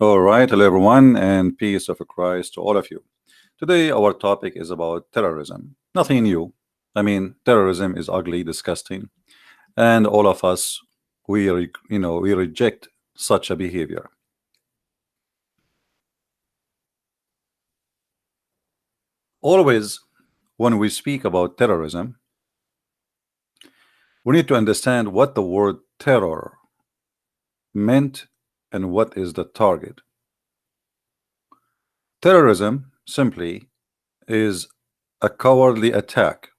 All right, hello everyone, and peace of Christ to all of you. Today, our topic is about terrorism. Nothing new. I mean, terrorism is ugly, disgusting, and all of us, we reject such a behavior. Always, when we speak about terrorism, we need to understand what the word terror meant and what is the target. Terrorism simply is a cowardly attack,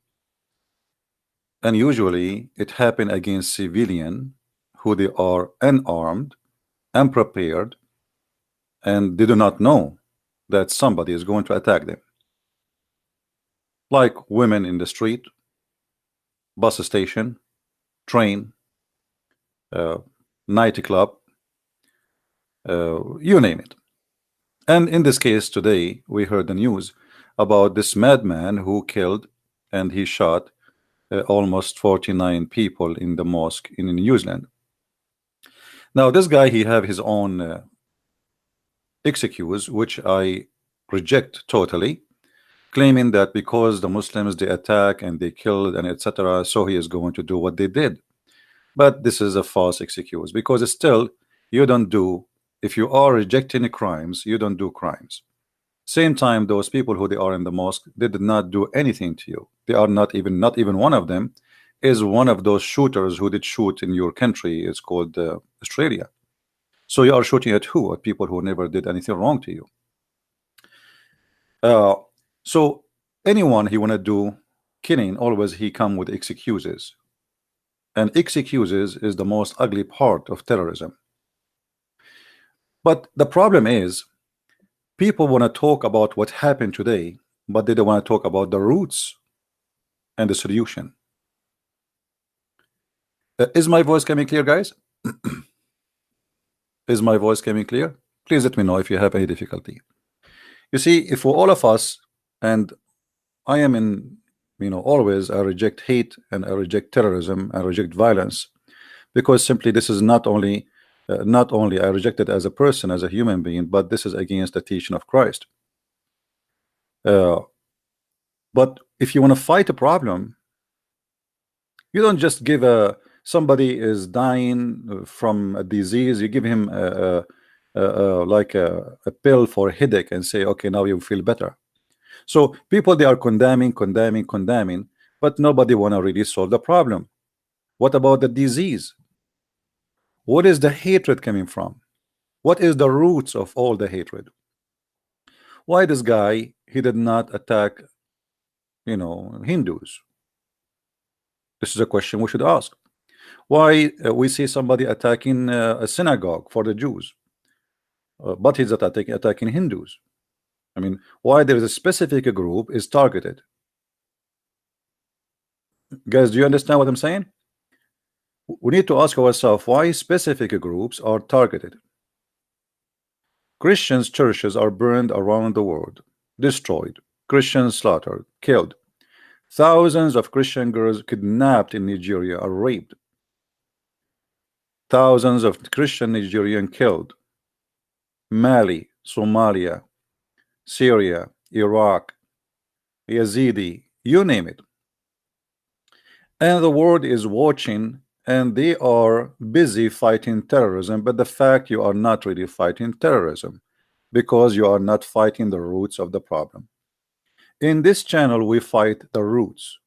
and usually it happen against civilian who they are unarmed, unprepared, and they do not know that somebody is going to attack them, like women in the street, bus station, train, uh, nightclub, you name it. And in this case today we heard the news about this madman who killed and he shot almost 49 people in the mosque in New Zealand. Now this guy, he have his own excuse, which I reject totally, claiming that because the Muslims they attack and they killed and etc., so he is going to do what they did. But this is a false excuse, because it's still, you don't do, if you are rejecting crimes, you don't do crimes. Same time, those people who they are in the mosque, they did not do anything to you. They are not even one of them is one of those shooters who did shoot in your country. It's called Australia. So you are shooting at who? At people who never did anything wrong to you. So anyone he wanna do killing, always he come with excuses, and excuses is the most ugly part of terrorism. But the problem is, people want to talk about what happened today, but they don't want to talk about the roots and the solution. Is my voice coming clear, guys? Is my voice coming clear? Please let me know if you have any difficulty. You see, if for all of us, and I am in, always I reject hate and I reject terrorism, I reject violence, because simply this is not only I reject it as a person, as a human being, but this is against the teaching of Christ. But if you want to fight a problem, you don't just give somebody is dying from a disease, you give him like a pill for a headache and say, okay, now you feel better. So people, they are condemning, but nobody want to really solve the problem. What about the disease? What is the hatred coming from? What is the roots of all the hatred? Why this guy, he did not attack Hindus? This is a question we should ask. Why we see somebody attacking a synagogue for the Jews, but he's attacking Hindus? I mean, why there is a specific group is targeted? Guys, do you understand what I'm saying? We need to ask ourselves why specific groups are targeted. Christians' churches are burned around the world, destroyed, Christians slaughtered, killed. Thousands of Christian girls kidnapped in Nigeria are raped. Thousands of Christian Nigerian killed. Mali, Somalia, Syria, Iraq, Yazidi, you name it. And the world is watching, and they are busy fighting terrorism. But the fact, you are not really fighting terrorism, because you are not fighting the roots of the problem. In this channel we fight the roots.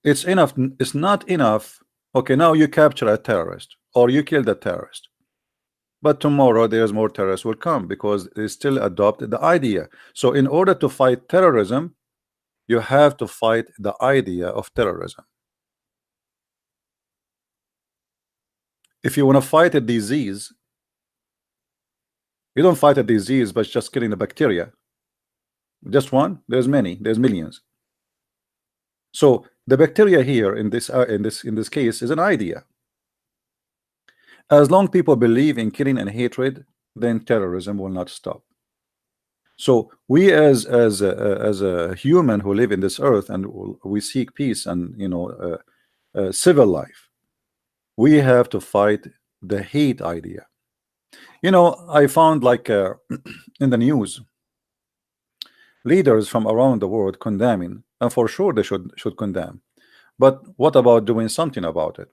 It's enough, it's not enough. Okay, now you capture a terrorist or you kill the terrorist, but tomorrow there's more terrorists will come because they still adopt the idea. So in order to fight terrorism, you have to fight the idea of terrorism. If you want to fight a disease, you don't fight a disease by just killing the bacteria. Just one? There's many, there's millions. So the bacteria here in this case is an idea. As long people believe in killing and hatred, then terrorism will not stop. So we as a human who live in this earth and we seek peace and civil life, we have to fight the hate idea. I found like in the news, leaders from around the world condemning, and for sure they should condemn. But what about doing something about it?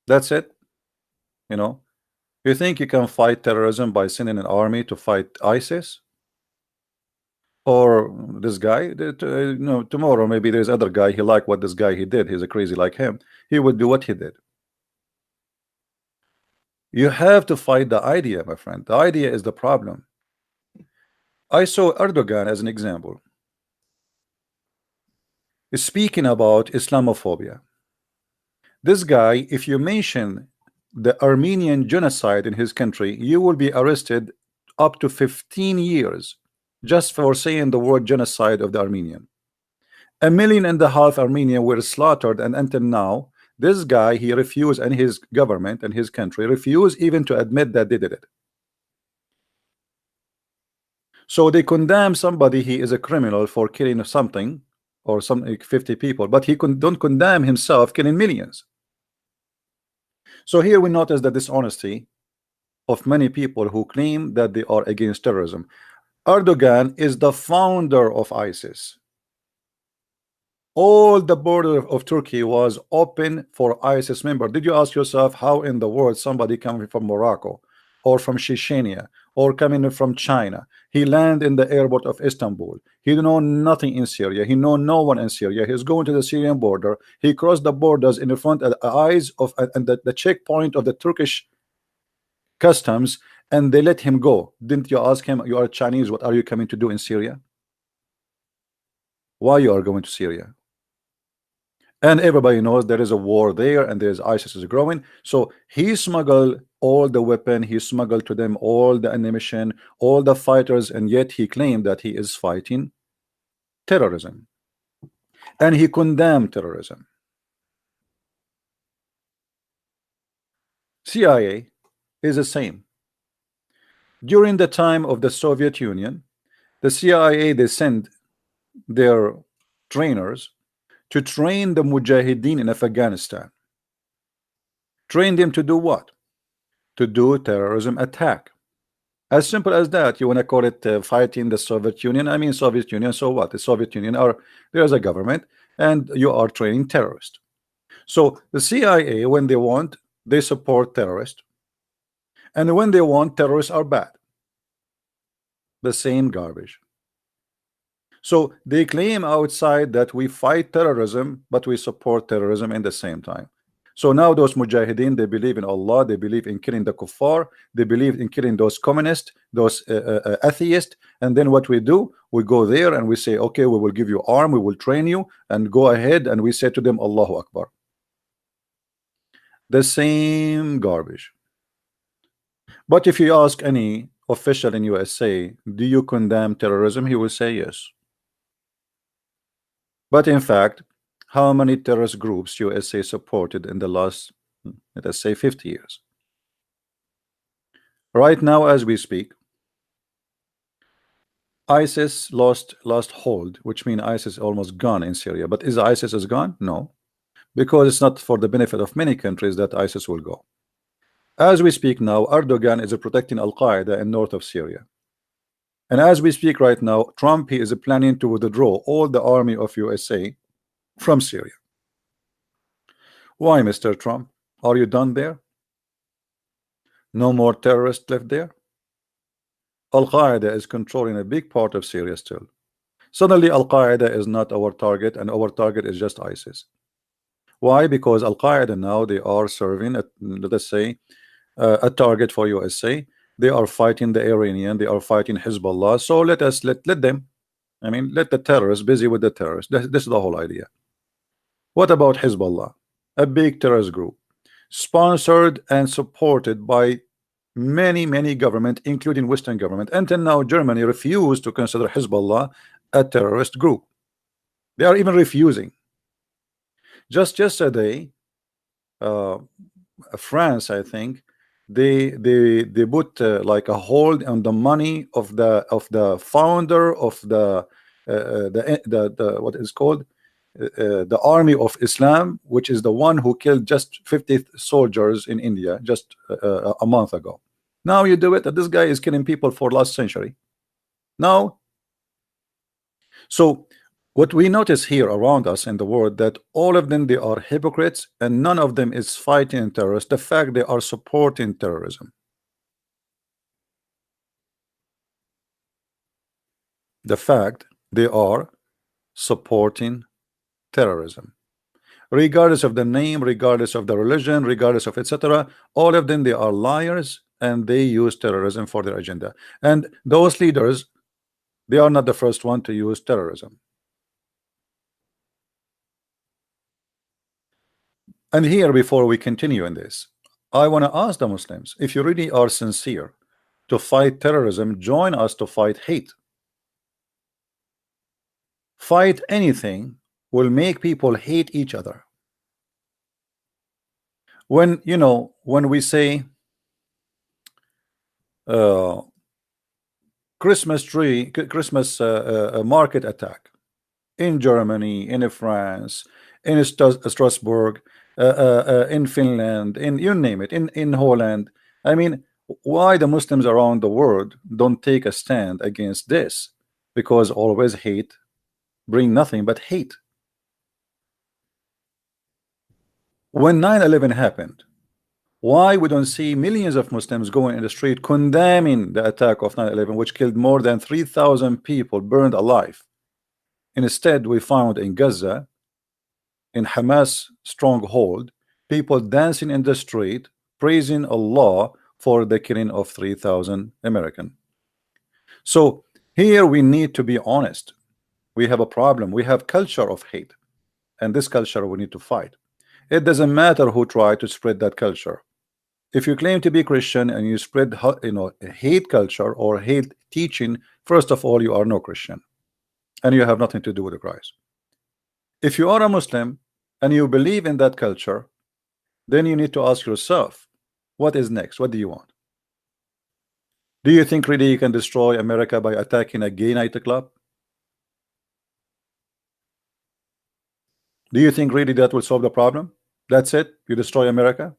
That's it. You know, you think you can fight terrorism by sending an army to fight ISIS? Or this guy that tomorrow maybe there's other guy he like what this guy he did, he's a crazy like him, he would do what he did. You have to fight the idea, my friend. The idea is the problem. I saw Erdogan as an example, speaking about Islamophobia. This guy, if you mention the Armenian genocide in his country, you will be arrested up to 15 years just for saying the word genocide of the Armenian. 1.5 million Armenians were slaughtered, and until now, this guy, he refused, and his government and his country refused even to admit that they did it. So they condemn somebody, he is a criminal for killing something or some 50 people, but he don't condemn himself killing millions. So here we notice the dishonesty of many people who claim that they are against terrorism. Erdogan is the founder of ISIS. All the border of Turkey was open for ISIS member. Did you ask yourself how in the world somebody coming from Morocco or from Chechnya or coming from China, he land in the airport of Istanbul, he know nothing in Syria, he know no one in Syria, he's going to the Syrian border, he crossed the borders in the front of the eyes of and the checkpoint of the Turkish customs, and they let him go. Didn't you ask him, you are Chinese, what are you coming to do in Syria? Why you are going to Syria? And everybody knows there is a war there, and there's ISIS is growing. So he smuggled all the weapon, he smuggled to them all the ammunition, all the fighters, and yet he claimed that he is fighting terrorism, and he condemned terrorism. CIA is the same. During the time of the Soviet Union, the CIA, they send their trainers to train the Mujahideen in Afghanistan. Train them to do what? To do terrorism attack. As simple as that. You want to call it fighting the Soviet Union? I mean, Soviet Union, so what? The Soviet Union there's a government, and you are training terrorists. So the CIA, when they want, they support terrorists, and when they want, terrorists are bad. The same garbage. So they claim outside that we fight terrorism, but we support terrorism in the same time. So now those mujahideen, they believe in Allah, they believe in killing the kuffar, they believe in killing those communists, those atheists, and then what we do, we go there and we say, okay, we will give you arm, we will train you, and go ahead, and we say to them, Allahu Akbar. The same garbage. But if you ask any official in USA, do you condemn terrorism? He will say yes. But in fact, how many terrorist groups USA supported in the last, let us say, 50 years? Right now, as we speak, ISIS lost hold, which means ISIS is almost gone in Syria. But is ISIS is gone? No, because it's not for the benefit of many countries that ISIS will go. As we speak now, Erdogan is protecting Al-Qaeda in north of Syria. And as we speak right now, Trump, he is planning to withdraw all the army of USA from Syria. Why, Mr. Trump? Are you done there? No more terrorists left there? Al-Qaeda is controlling a big part of Syria still. Suddenly, Al-Qaeda is not our target, and our target is just ISIS. Why? Because Al-Qaeda now, they are serving, let us say, a target for USA. They are fighting the Iranian, they are fighting Hezbollah. So let them, I mean, let the terrorists busy with the terrorists. This is the whole idea. What about Hezbollah? A big terrorist group, sponsored and supported by many governments, including Western government. Until now, Germany refused to consider Hezbollah a terrorist group. They are even refusing. Just yesterday, France, I think, they put like a hold on the money of the founder of the what is called the army of Islam, which is the one who killed just 50 soldiers in India just a month ago. Now you do it, that this guy is killing people for last century. Now, so what we notice here around us in the world, that all of them, they are hypocrites, and none of them is fighting terrorists. The fact they are supporting terrorism. The fact they are supporting terrorism, regardless of the name, regardless of the religion, regardless of etc. All of them, they are liars, and they use terrorism for their agenda. And those leaders, they are not the first one to use terrorism. And here, before we continue in this, I want to ask the Muslims, if you really are sincere to fight terrorism, join us to fight hate. Fight anything will make people hate each other. When when we say Christmas market attack in Germany, in France, in Strasbourg, in Finland, in you name it, in Holland. I mean, why the Muslims around the world don't take a stand against this? Because always hate bring nothing but hate. When 9/11 happened, why we don't see millions of Muslims going in the street condemning the attack of 9/11, which killed more than 3,000 people, burned alive? Instead, we found in Gaza, in Hamas stronghold, people dancing in the street, praising Allah for the killing of 3,000 Americans. So here we need to be honest. We have a problem. We have culture of hate, and this culture we need to fight. It doesn't matter who tried to spread that culture. If you claim to be Christian and you spread hate culture or hate teaching, first of all, you are no Christian, and you have nothing to do with Christ. If you are a Muslim and you believe in that culture, then you need to ask yourself, what is next? What do you want? Do you think really you can destroy America by attacking a gay nightclub? Do you think really that will solve the problem? That's it? You destroy America?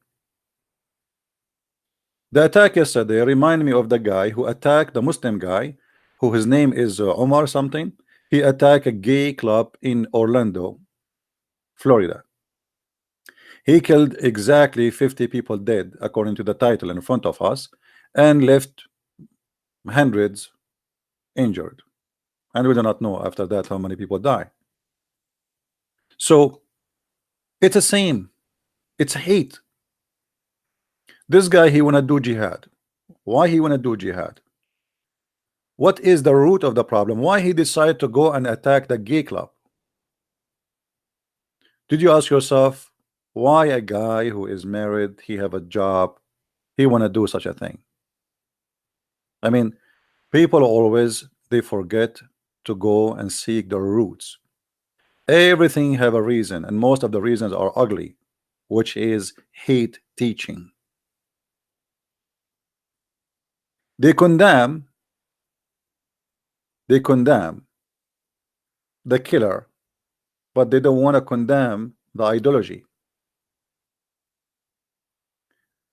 The attack yesterday reminded me of the guy who attacked the Muslim guy, who his name is Omar something. He attacked a gay club in Orlando, Florida. He killed exactly 50 people dead, according to the title in front of us, and left hundreds injured. And we do not know after that how many people die. So it's the same. It's hate. This guy, he wanna do jihad. Why he wanna do jihad? What is the root of the problem? Why he decided to go and attack the gay club? Did you ask yourself why a guy who is married, he have a job, he wanna do such a thing? I mean, people always, they forget to go and seek the roots. Everything have a reason, and most of the reasons are ugly, which is hate teaching. They condemn the killer, but they don't want to condemn the ideology.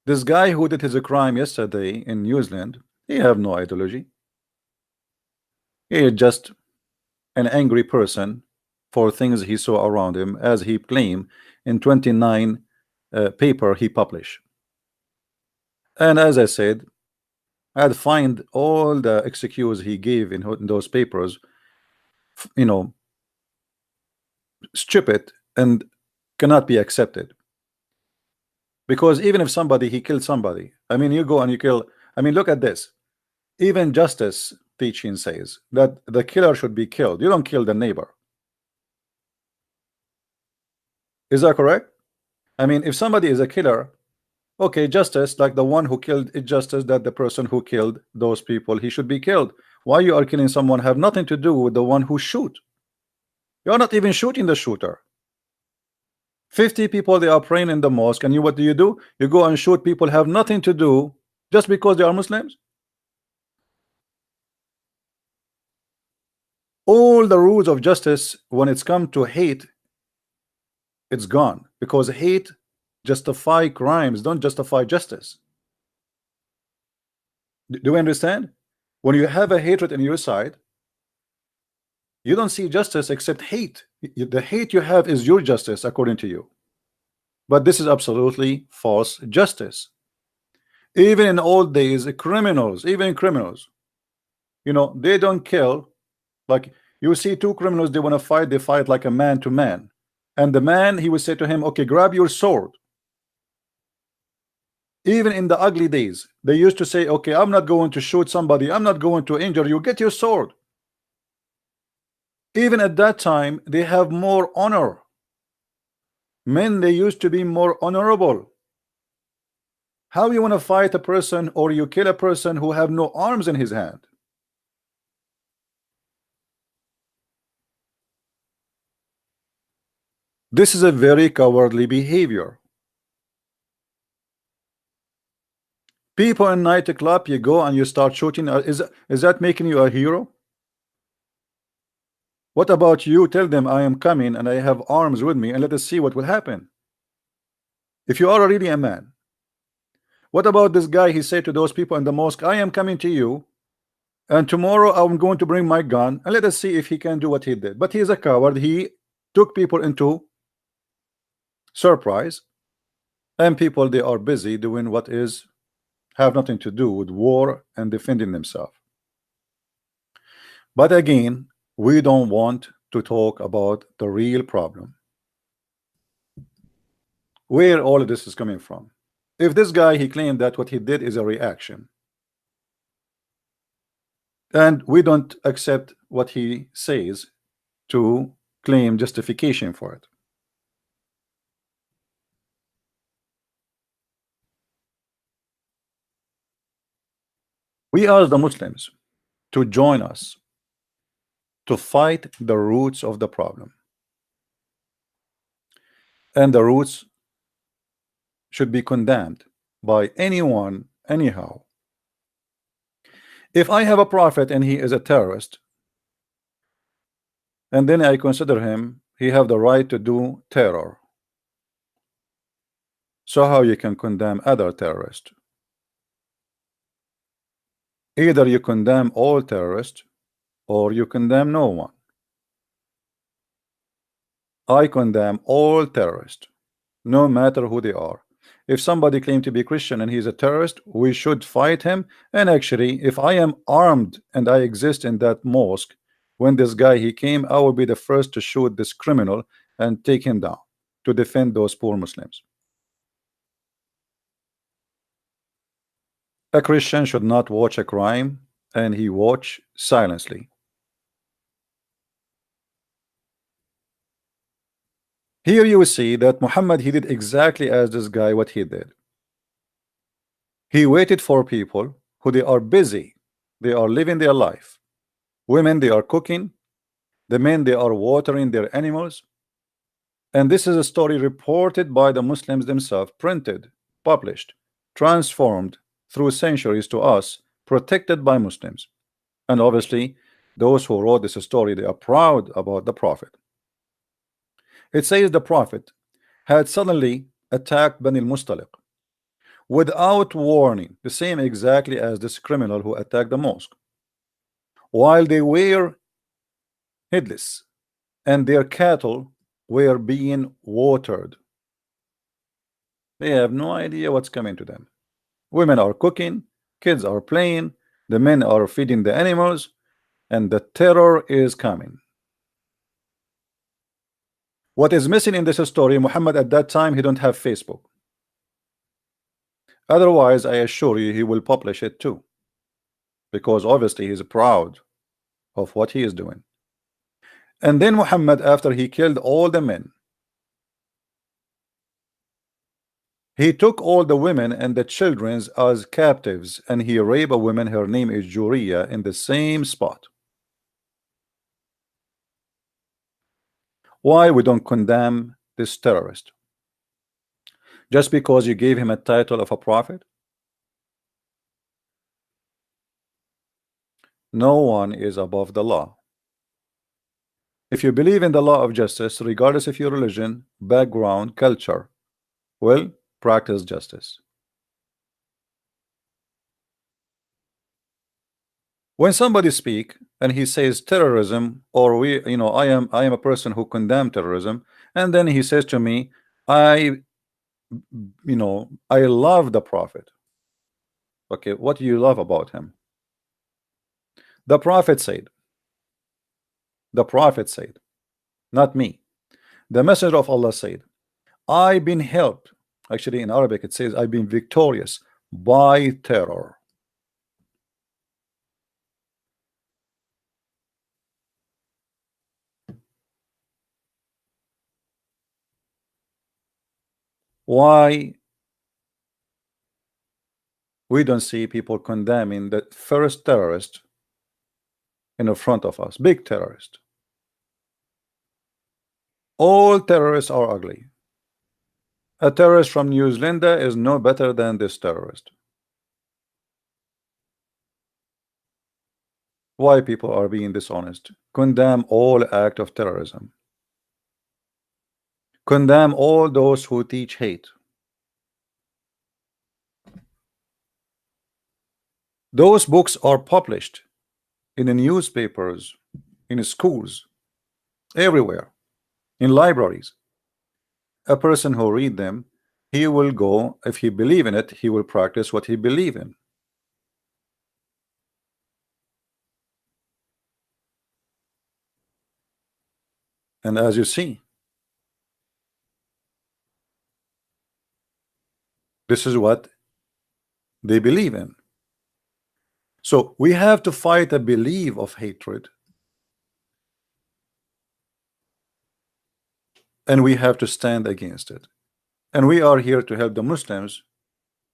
This guy who did his crime yesterday in New Zealand, he have no ideology. He is just an angry person for things he saw around him, as he claimed in 29 paper he published. And as I said, I'd find all the excuses he gave in those papers, stupid and cannot be accepted. Because even if somebody, he killed somebody, I mean, you go and you kill, I mean, look at this. Even justice teaching says that the killer should be killed. You don't kill the neighbor. Is that correct? I mean, if somebody is a killer, okay, justice, like the one who killed, it's justice that the person who killed those people, he should be killed. Why you are killing someone have nothing to do with the one who shoot. You're not even shooting the shooter. 50 people, they are praying in the mosque, and what do? You go and shoot people have nothing to do just because they are Muslims. All the rules of justice, when it's come to hate, It's gone because hate justify crimes, don't justify justice. Do you understand? When you have a hatred in your side, you don't see justice except hate. The hate you have is your justice according to you. But this is absolutely false justice. Even in old days, criminals, even criminals, you know, they don't kill. Like you see two criminals, they want to fight, they fight like a man to man. And the man, he would say to him, okay, grab your sword. Even in the ugly days, they used to say, okay, I'm not going to shoot somebody, I'm not going to injure you, get your sword. Even at that time, they have more honor. Men, they used to be more honorable. How you want to fight a person or you kill a person who have no arms in his hand? This is a very cowardly behavior. People in nightclub, you go and you start shooting. Is that making you a hero? What about you? Tell them I am coming and I have arms with me and let us see what will happen. If you are really a man. What about this guy? He said to those people in the mosque, I am coming to you and tomorrow I'm going to bring my gun and let us see if he can do what he did. But he is a coward. He took people into surprise, and people, they are busy doing what is have nothing to do with war and defending themselves. But again, we don't want to talk about the real problem, where all of this is coming from. If this guy, he claimed that what he did is a reaction, and we don't accept what he says to claim justification for it. We ask the Muslims to join us to fight the roots of the problem, and the roots should be condemned by anyone anyhow. If I have a prophet and he is a terrorist, and then I consider him, he have the right to do terror, so how you can condemn other terrorists? Either you condemn all terrorists or you condemn no one. I condemn all terrorists, no matter who they are. If somebody claims to be Christian and he's a terrorist, we should fight him. And actually, if I am armed and I exist in that mosque, when this guy he came, I will be the first to shoot this criminal and take him down to defend those poor Muslims. A Christian should not watch a crime and he watch silently. Here you see that Muhammad, he did exactly as this guy what he did. He waited for people who they are busy, they are living their life. Women, they are cooking. The men, they are watering their animals. And this is a story reported by the Muslims themselves, printed, published, transformed through centuries to us, protected by Muslims. And obviously, those who wrote this story, they are proud about the Prophet. It says the Prophet had suddenly attacked Bani al-Mustaliq without warning, the same exactly as this criminal who attacked the mosque, while they were headless and their cattle were being watered. They have no idea what's coming to them. Women are cooking, kids are playing, the men are feeding the animals, and the terror is coming. What is missing in this story, Muhammad at that time, he don't have Facebook. Otherwise, I assure you, he will publish it too, because obviously he's proud of what he is doing. And then Muhammad, after he killed all the men, he took all the women and the children as captives, and he raped a woman, her name is Juriya, in the same spot. Why we don't condemn this terrorist? Just because you gave him a title of a prophet? No one is above the law. If you believe in the law of justice, regardless of your religion, background, culture, well, practice justice. When somebody speak and he says terrorism, or I am a person who condemn terrorism, and then he says to me, I love the prophet. Okay, what do you love about him? The prophet said, the prophet said, not me. The messenger of Allah said, I've been helped. Actually, in Arabic, it says, I've been victorious by terror. Why we don't see people condemning the first terrorist in front of us? Big terrorist. All terrorists are ugly. A terrorist from New Zealand is no better than this terrorist. Why people are being dishonest? Condemn all act of terrorism. Condemn all those who teach hate. Those books are published in the newspapers, in schools, everywhere, in libraries. A person who read them, he will go, if he believe in it, he will practice what he believe in. And as you see, this is what they believe in. So we have to fight a belief of hatred, and we have to stand against it. And we are here to help the Muslims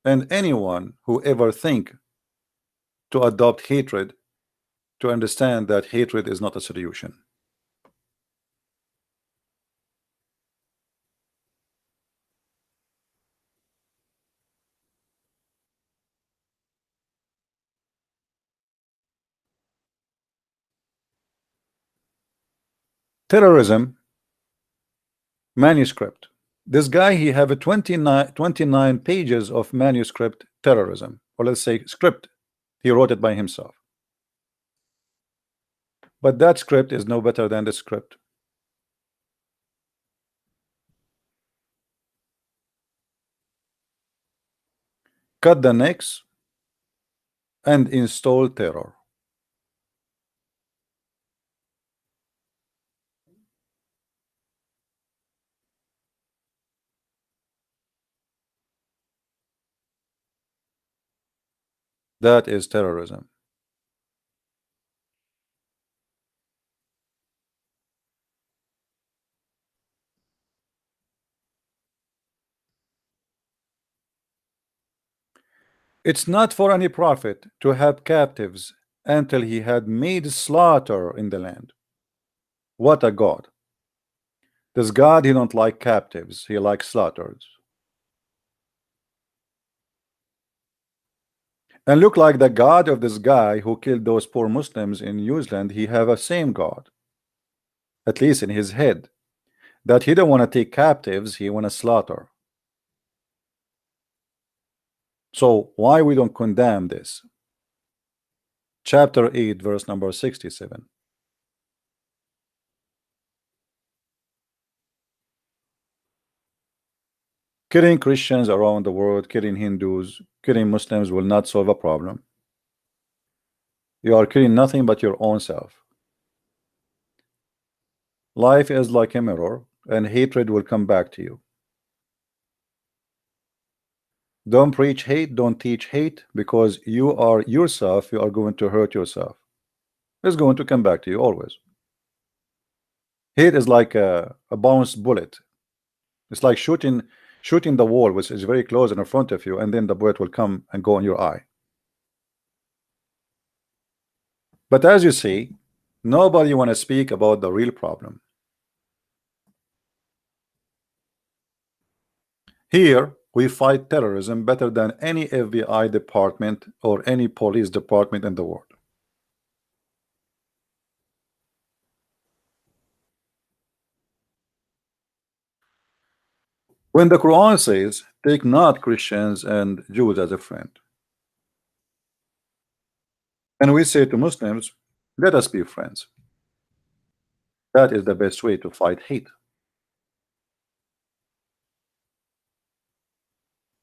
and anyone who ever think to adopt hatred, to understand that hatred is not a solution. Terrorism manuscript. This guy, he have a 29 pages of manuscript terrorism, or let's say script. He wrote it by himself. But that script is no better than the script. Cut the necks and install terror. That is terrorism. It's not for any prophet to have captives until he had made slaughter in the land. What a God. This God, he don't like captives, he likes slaughters. And look like the God of this guy who killed those poor Muslims in New Zealand, he have a same God, at least in his head, that he don't want to take captives, he want to slaughter. So why we don't condemn this? Chapter 8, verse number 67. Killing Christians around the world, killing Hindus, killing Muslims will not solve a problem. You are killing nothing but your own self. Life is like a mirror, and hatred will come back to you. Don't preach hate, don't teach hate, because you are yourself, you are going to hurt yourself. It's going to come back to you always. Hate is like a bounced bullet. It's like shooting the wall, which is very close in front of you, and then the bullet will come and go in your eye. But as you see, nobody want to speak about the real problem. Here we fight terrorism better than any FBI department or any police department in the world. When the Quran says, take not Christians and Jews as a friend, and we say to Muslims, let us be friends. That is the best way to fight hate.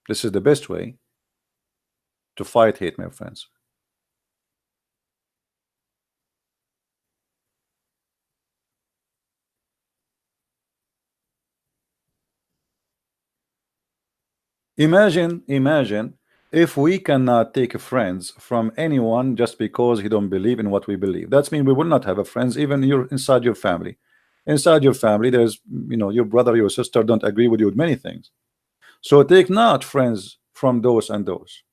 This is the best way to fight hate, my friends. Imagine if we cannot take friends from anyone just because he don't believe in what we believe. That's mean we will not have a friends even inside your family. Inside your family, there's your brother, your sister don't agree with you with many things. So take not friends from those and those.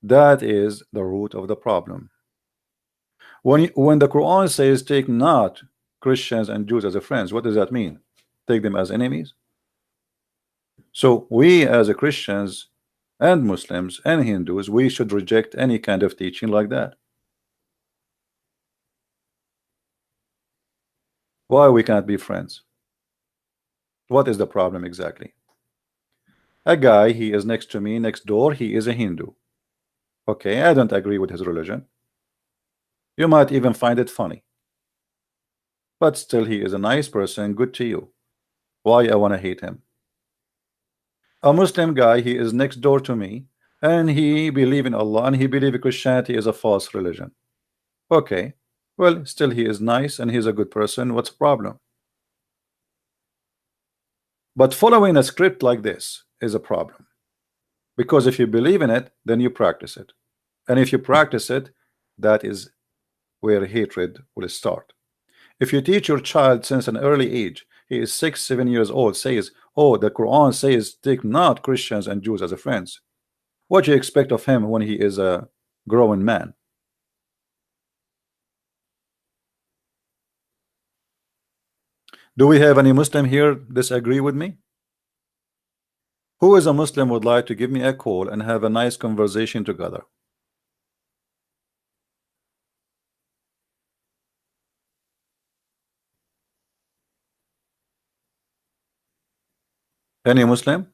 That is the root of the problem. When the Quran says take not Christians and Jews as a friends, what does that mean? Take them as enemies? So we as a Christians and Muslims and Hindus, we should reject any kind of teaching like that. Why we can't be friends? What is the problem exactly? A guy, he is next to me, next door, he is a Hindu. Okay, I don't agree with his religion. You might even find it funny. But still, he is a nice person, good to you. Why I want to hate him? A Muslim guy, he is next door to me, and he believe in Allah, and he believe Christianity is a false religion. Okay, well, still he is nice, and he's a good person. What's the problem? But following a script like this is a problem. Because if you believe in it, then you practice it. And if you practice it, that is where hatred will start. If you teach your child since an early age, he is 6, 7 years old, says, oh, the Quran says, take not Christians and Jews as a friends. What do you expect of him when he is a growing man? Do we have any Muslim here disagree with me? Who is a Muslim would like to give me a call and have a nice conversation together? Any Muslim?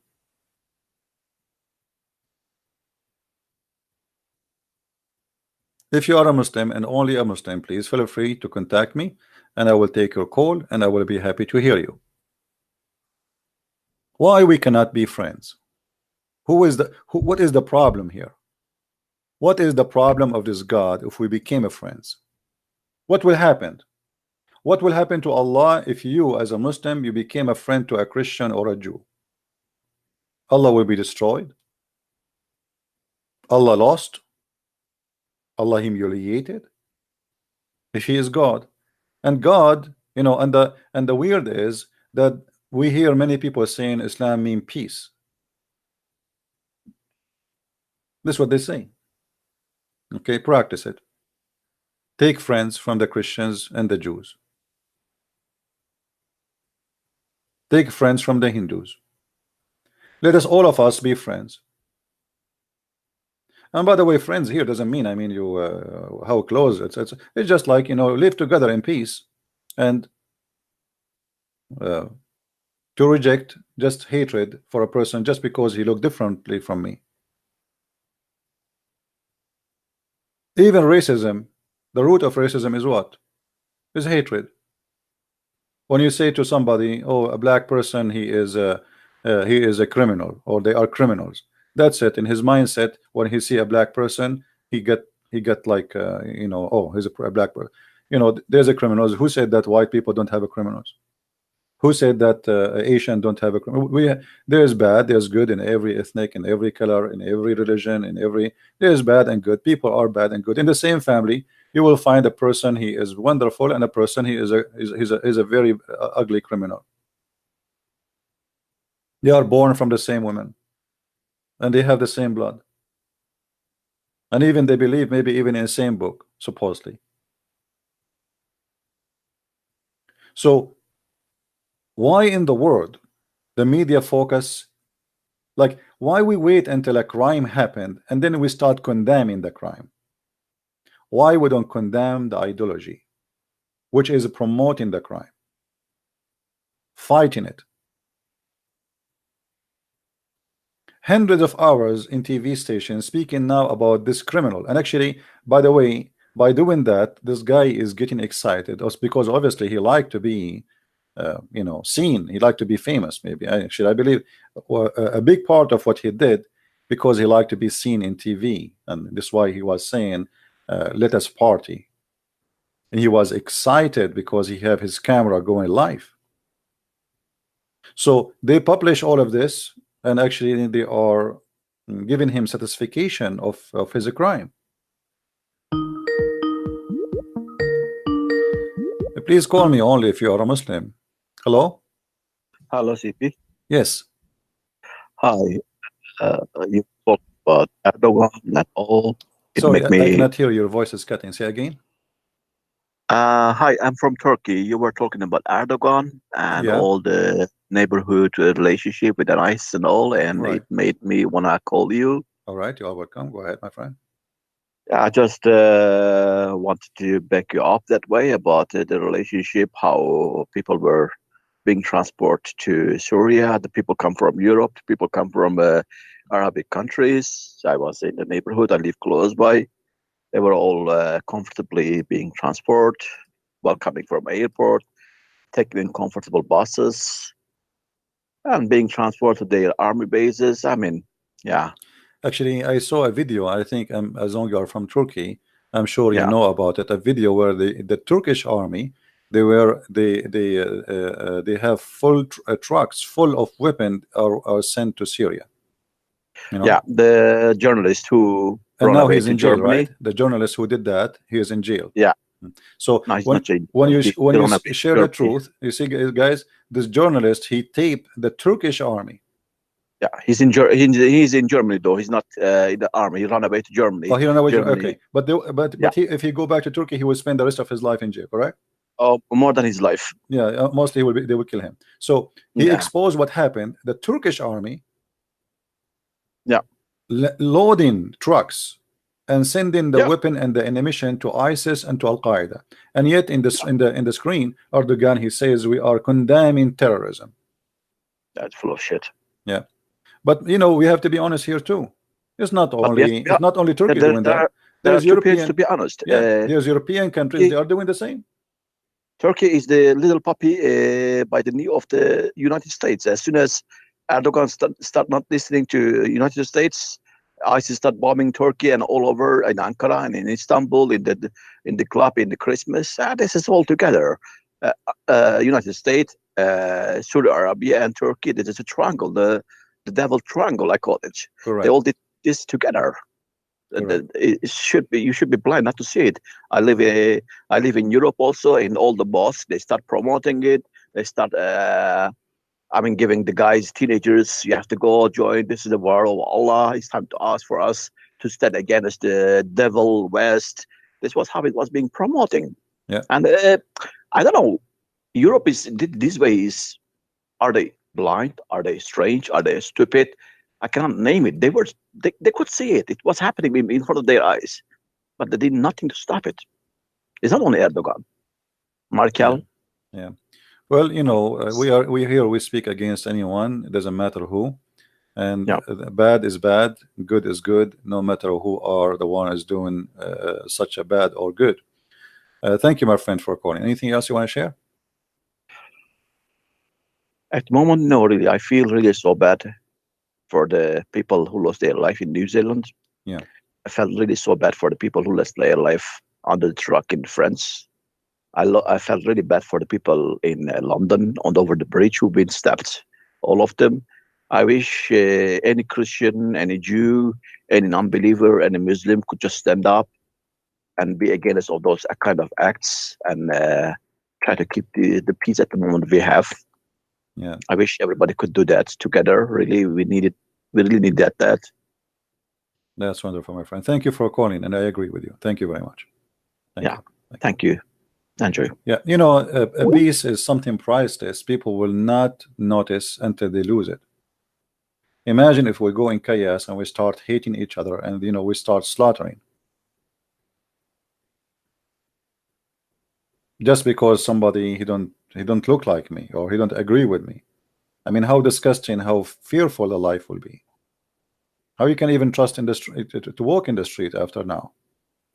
If you are a Muslim and only a Muslim, please feel free to contact me and I will take your call and I will be happy to hear you. Why we cannot be friends? What is the problem here? What is the problem of this God if we became a friends? What will happen? What will happen to Allah if you as a Muslim you became a friend to a Christian or a Jew? Allah will be destroyed. Allah lost. Allah humiliated. If he is God. And God, and the weird is that we hear many people saying Islam mean peace. That's what they say. Okay, practice it. Take friends from the Christians and the Jews. Take friends from the Hindus. Let us all of us be friends. And by the way, friends here doesn't mean you how close it's just like live together in peace and to reject just hatred for a person just because he looked differently from me. Even racism, the root of racism is what? Is hatred. When you say to somebody, oh, a black person, he is a criminal, or they are criminals, that's it. In his mindset, when he see a black person, he get like oh, he's a black person. There's a criminals. Who said that white people don't have a criminals? Who said that Asian don't have a criminal? There's bad, there's good in every ethnic, in every color, in every religion, in every there's bad and good. People are bad and good in the same family. You will find a person he is wonderful and a person he is a very ugly criminal. They are born from the same woman and they have the same blood, and even they believe maybe even in the same book supposedly. So why in the world the media focus, like why we wait until a crime happened and then we start condemning the crime? Why we don't condemn the ideology which is promoting the crime, fighting it? hundreds of hours in TV stations speaking now about this criminal. And actually, by the way, by doing that, this guy is getting excited also because obviously he liked to be you know, seen. He liked to be famous. Maybe I believe a big part of what he did because he liked to be seen in TV, and that's why he was saying, "Let us party." And he was excited because he have his camera going live. So they publish all of this, and actually they are giving him satisfaction of his crime. Please call me only if you are a Muslim. Hello? Hello, CP. Yes. Hi. You talk about Erdogan and all. It Sorry, make I me. cannot hear, your voice is cutting. Say again. Hi, I'm from Turkey. You were talking about Erdogan and Yeah, all the neighborhood relationship with ICE and all, and right. it made me wanna call you. All right, you are welcome. Go ahead, my friend. I just wanted to back you up that way about the relationship, how people were being transported to Syria. The people come from Europe. The people come from Arabic countries. I was in the neighborhood. I live close by. They were all comfortably being transported, while coming from airport, taken in comfortable buses, and being transported to their army bases. I mean, yeah, Actually, I saw a video. I think as long as you are from Turkey, I'm sure you yeah, know about it. A video where the Turkish army, they have full trucks full of weapons are sent to Syria. You yeah. know, The journalist who and run now away he's to in jail, right? Germany. The journalist who did that, he is in jail. Yeah, So no, he's not when you he when you run away to share the Germany. truth, you see, guys, this journalist, he taped the Turkish army. Yeah, he's in Germany though. He's not in the army. He ran away to Oh, Germany. he don't know what you, Germany. okay, but Yeah. if he go back to Turkey, he will spend the rest of his life in jail, correct? Oh, more than his life. Yeah, mostly they will kill him. So he Yeah. exposed what happened. The Turkish army Yeah. loading trucks and sending the Yeah. weapon and the ammunition to ISIS and to Al Qaeda, and yet in this in the screen, Erdogan, he says we are condemning terrorism. That's full of shit. Yeah, but you know we have to be honest here too. But we have to It's not only Turkey there, doing there, that. are, There there are is two periods to European, be honest. yeah, there's European countries, they are doing the same. Turkey is the little puppy by the knee of the United States. As soon as Erdogan start not listening to United States, ISIS start bombing Turkey and all over in Ankara and in Istanbul, in the club, in the Christmas. This is all together. United States, Saudi Arabia, and Turkey. This is a triangle, the devil triangle, I call it. Correct. They all did this together. It should be, you should be blind not to see it. I live in Europe also. In all the mosques, they start promoting it. They start giving the guys, teenagers, you have to go join. This is the war of Allah. It's time to ask for us to stand against the devil West. This was how it was being promoting. Yeah. And I don't know. Europe is these ways. Are they blind? Are they strange? Are they stupid? I cannot name it. They could see it. It was happening in front of their eyes, but they did nothing to stop it. It's not only Erdogan, Merkel. Yeah. Well, you know, we speak against anyone. It doesn't matter who, and Yeah. bad is bad, good is good, no matter who are the one is doing such a bad or good. Thank you, my friend, for calling. Anything else you want to share? At the moment, no, really. I feel really so bad for the people who lost their life in New Zealand. Yeah. I felt really so bad for the people who lost their life under the truck in France. I felt really bad for the people in London over the bridge who've been stabbed, all of them. I wish any Christian, any Jew, any non-believer, any Muslim could just stand up and be against all those kind of acts and try to keep the peace at the moment we have. Yeah. I wish everybody could do that together. Really, we need it. We really need that. That's wonderful, my friend. Thank you for calling, and I agree with you. Thank you very much. Thank you, Andrew. Yeah, you know, a peace is something priceless. People will not notice until they lose it. Imagine if we go in chaos and we start hating each other, and you know we start slaughtering just because somebody he don't look like me or he don't agree with me. I mean, how disgusting, how fearful a life will be. How you can even trust in the street to walk in the street after now,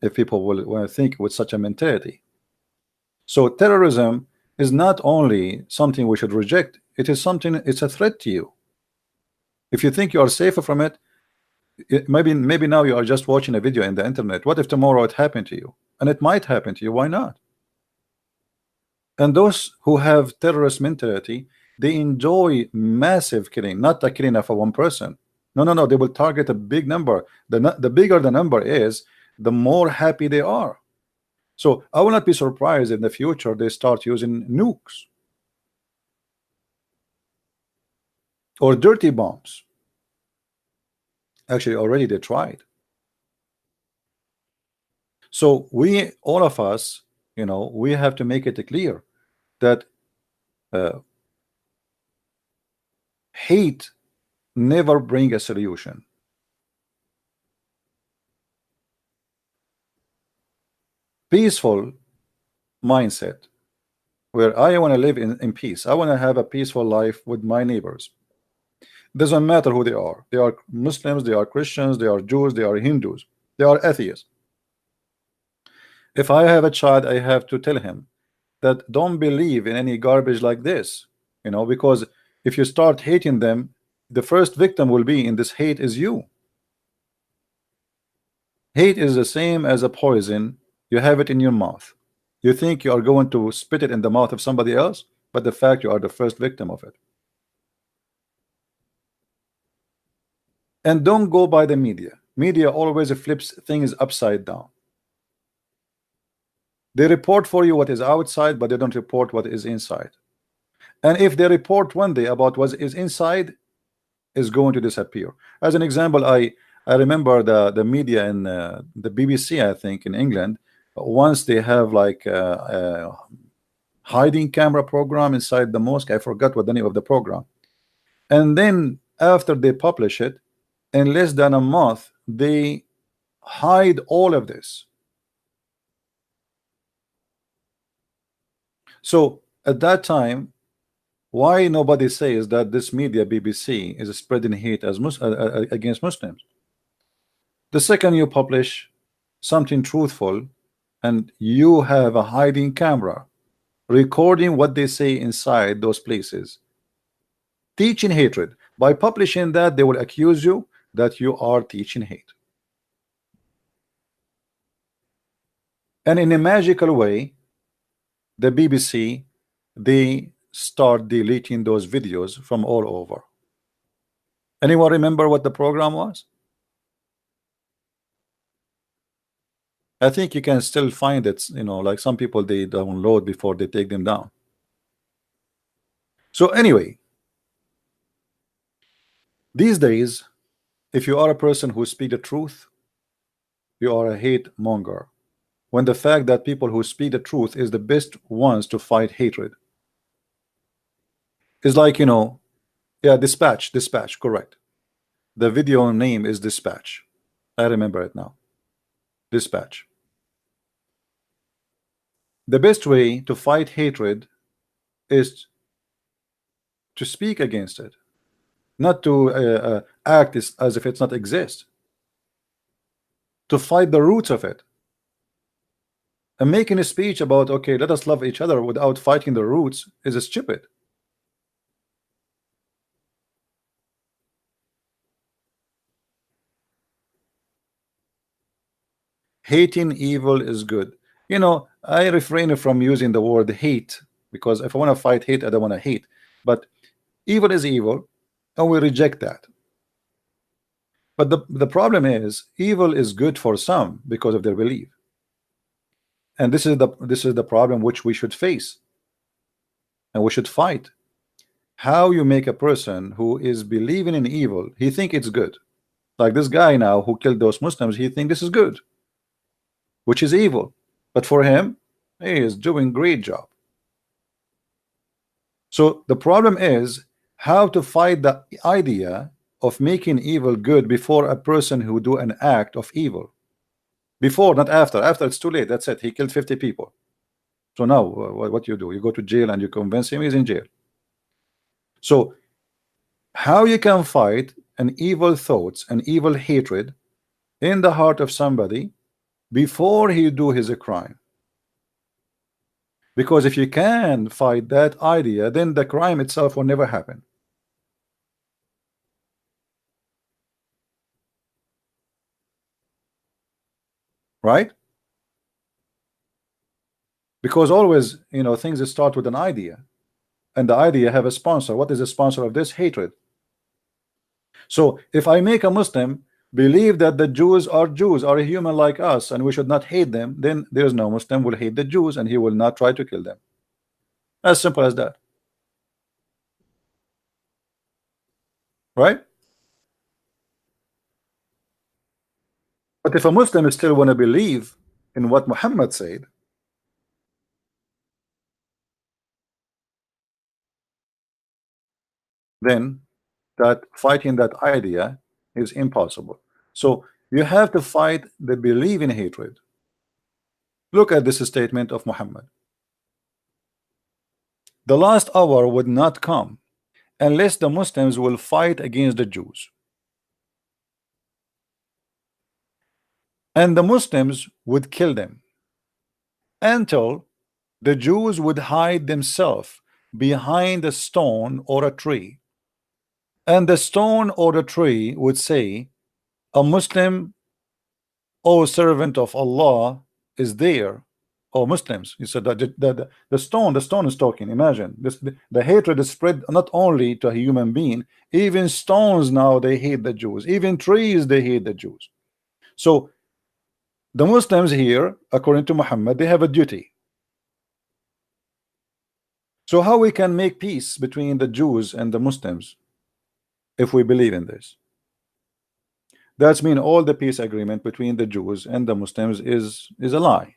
if people will think with such a mentality? So terrorism is not only something we should reject, it is something, it's a threat to you. If you think you are safer from it, maybe now you are just watching a video in the internet. What if tomorrow it happened to you? And it might happen to you. Why not? And those who have terrorist mentality, they enjoy massive killing, not the killing of a one person. No, they will target a big number. The bigger the number is, the more happy they are. So I will not be surprised in the future they start using nukes or dirty bombs. Actually, already they tried. So we, all of us, we have to make it clear that hate never bring a solution. Peaceful mindset, where I want to live in peace. I want to have a peaceful life with my neighbors. Doesn't matter who they are. They are Muslims, they are Christians, they are Jews, they are Hindus, they are atheists. If I have a child, I have to tell him that don't believe in any garbage like this, because if you start hating them, the first victim will be in this hate is you. Hate is the same as a poison. You have it in your mouth. You think you are going to spit it in the mouth of somebody else, but the fact you are the first victim of it. And don't go by the media. Media always flips things upside down. They report for you what is outside, but they don't report what is inside. And if they report one day about what is inside, is going to disappear. As an example, I remember the media in the BBC, I think in England, once they have like a hiding camera program inside the mosque. I forgot what the name of the program. And then after they publish it, in less than a month, they hide all of this. So at that time, why nobody says that this media BBC is spreading hate as against Muslims? The second you publish something truthful and you have a hiding camera recording what they say inside those places, teaching hatred, by publishing that, they will accuse you that you are teaching hate. And in a magical way, the BBC, they start deleting those videos from all over. Anyone remember what the program was? I think you can still find it, like some people they download before they take them down. So anyway, these days, if you are a person who speaks the truth, you are a hate monger. When the fact that people who speak the truth is the best ones to fight hatred. It's like, yeah, dispatch, correct. The video name is Dispatch. I remember it now. Dispatch. The best way to fight hatred is to speak against it, not to act as if it's not exist. To fight the roots of it. And making a speech about, okay, let us love each other without fighting the roots is stupid. Hating evil is good. I refrain from using the word hate, because if I want to fight hate, I don't want to hate. But evil is evil, and we reject that. But the problem is, evil is good for some because of their belief. And this is the problem which we should face, and we should fight. How you make a person who is believing in evil, he think it's good. Like this guy now who killed those Muslims, he think this is good, which is evil. But for him, he is doing great job. So the problem is how to fight the idea of making evil good before a person who do an act of evil. Before, not after. After it's too late. That's it. He killed 50 people. So now what you do? You go to jail and you convince him he's in jail. So How you can fight an evil thoughts and evil hatred in the heart of somebody before he do his crime? Because if you can fight that idea, then the crime itself will never happen. Right? Because always, things start with an idea, and the idea have a sponsor. What is the sponsor of this? Hatred. So if I make a Muslim believe that the Jews are a human like us and we should not hate them, then there's no Muslim will hate the Jews and he will not try to kill them. As simple as that. Right? But if a Muslim still want to believe in what Muhammad said, then that fighting that idea is impossible. So you have to fight the belief in hatred. Look at this statement of Muhammad: the last hour would not come unless the Muslims will fight against the Jews, and the Muslims would kill them until the Jews would hide themselves behind a stone or a tree, and the stone or the tree would say, a Muslim, O servant of Allah, is there. Oh, Muslims. He said that the stone is talking. Imagine this, the hatred is spread not only to a human being, even stones now they hate the Jews, even trees they hate the Jews. So the Muslims here, according to Muhammad, they have a duty. So how we can make peace between the Jews and the Muslims if we believe in this? That's mean all the peace agreement between the Jews and the Muslims is a lie,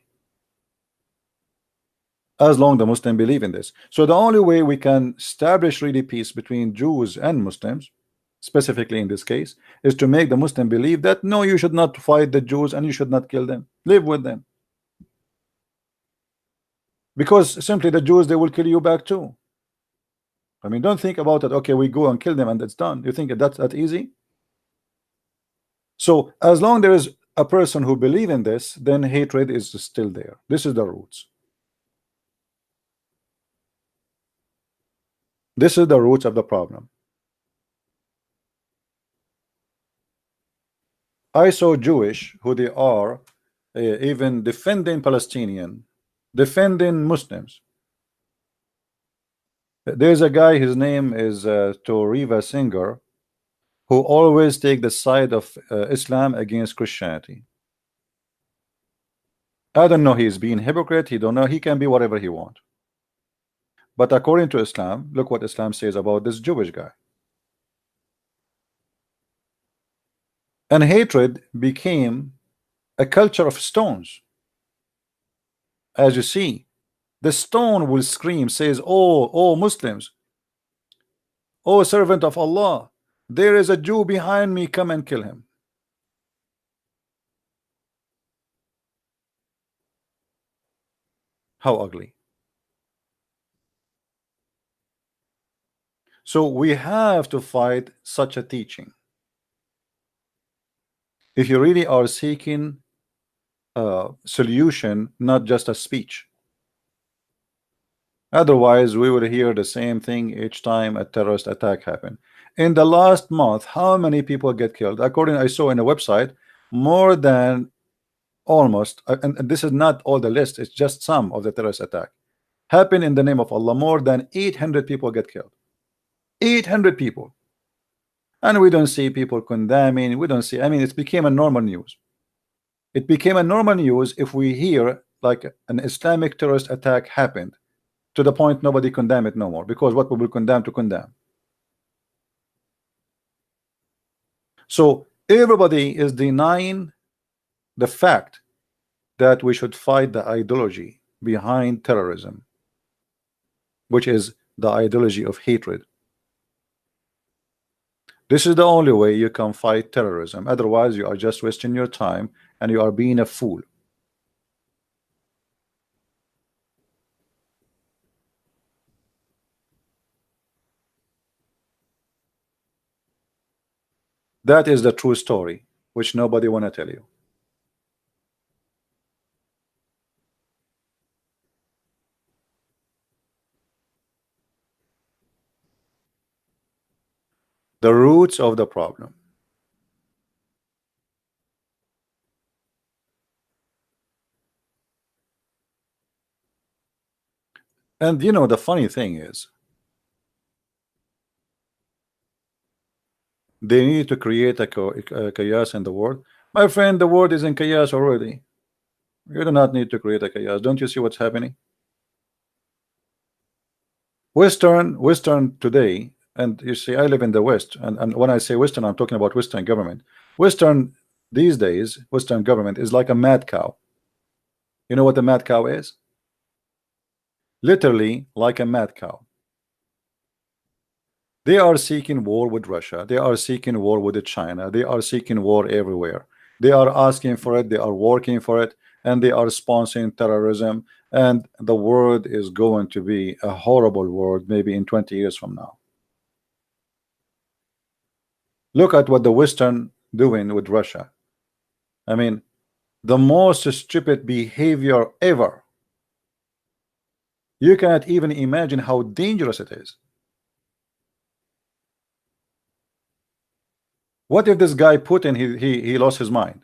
as long the Muslim believe in this. So the only way we can establish really peace between Jews and Muslims, specifically in this case, is to make the Muslim believe that no, you should not fight the Jews and you should not kill them, live with them, because simply the Jews, they will kill you back too. I mean, don't think about it. Okay, we go and kill them and it's done. You think that's that easy? So as long there is a person who believe in this, then hatred is still there. This is the roots. This is the roots of the problem. I saw Jewish who they are even defending Palestinian, defending Muslims. There's a guy, his name is Toriva Singer, who always take the side of Islam against Christianity. I don't know, he's being hypocrite, he don't know, he can be whatever he want. But according to Islam, look what Islam says about this Jewish guy. And hatred became a culture of stones. As you see, the stone will scream, says, oh Muslims, oh servant of Allah, there is a Jew behind me, come and kill him. How ugly. So we have to fight such a teaching if you really are seeking a solution, not just a speech. Otherwise we will hear the same thing each time a terrorist attack happen. In the last month, how many people get killed? According, I saw in a website, more than almost, and this is not all the list, it's just some of the terrorist attack happen in the name of Allah. More than 800 people get killed. 800 people. And we don't see people condemning, we don't see, I mean, it became a normal news. It became a normal news if we hear like an Islamic terrorist attack happened, to the point nobody condemn it no more, because what we will condemn to condemn. So everybody is denying the fact that we should fight the ideology behind terrorism, which is the ideology of hatred. This is the only way you can fight terrorism. Otherwise you are just wasting your time and you are being a fool. That is the true story, which nobody want to tell you. The roots of the problem. And you know, the funny thing is, they need to create a chaos in the world. My friend, the world is in chaos already. You do not need to create a chaos. Don't you see what's happening? Western today, and you see, I live in the West, and when I say Western, I'm talking about Western government. Western these days, Western government is like a mad cow. You know what a mad cow is? Literally like a mad cow. They are seeking war with Russia. They are seeking war with China. They are seeking war everywhere. They are asking for it. They are working for it, and they are sponsoring terrorism. And the world is going to be a horrible world, maybe in 20 years from now. Look at what the Western doing with Russia. I mean, the most stupid behavior ever. You cannot even imagine how dangerous it is. What if this guy Putin he lost his mind?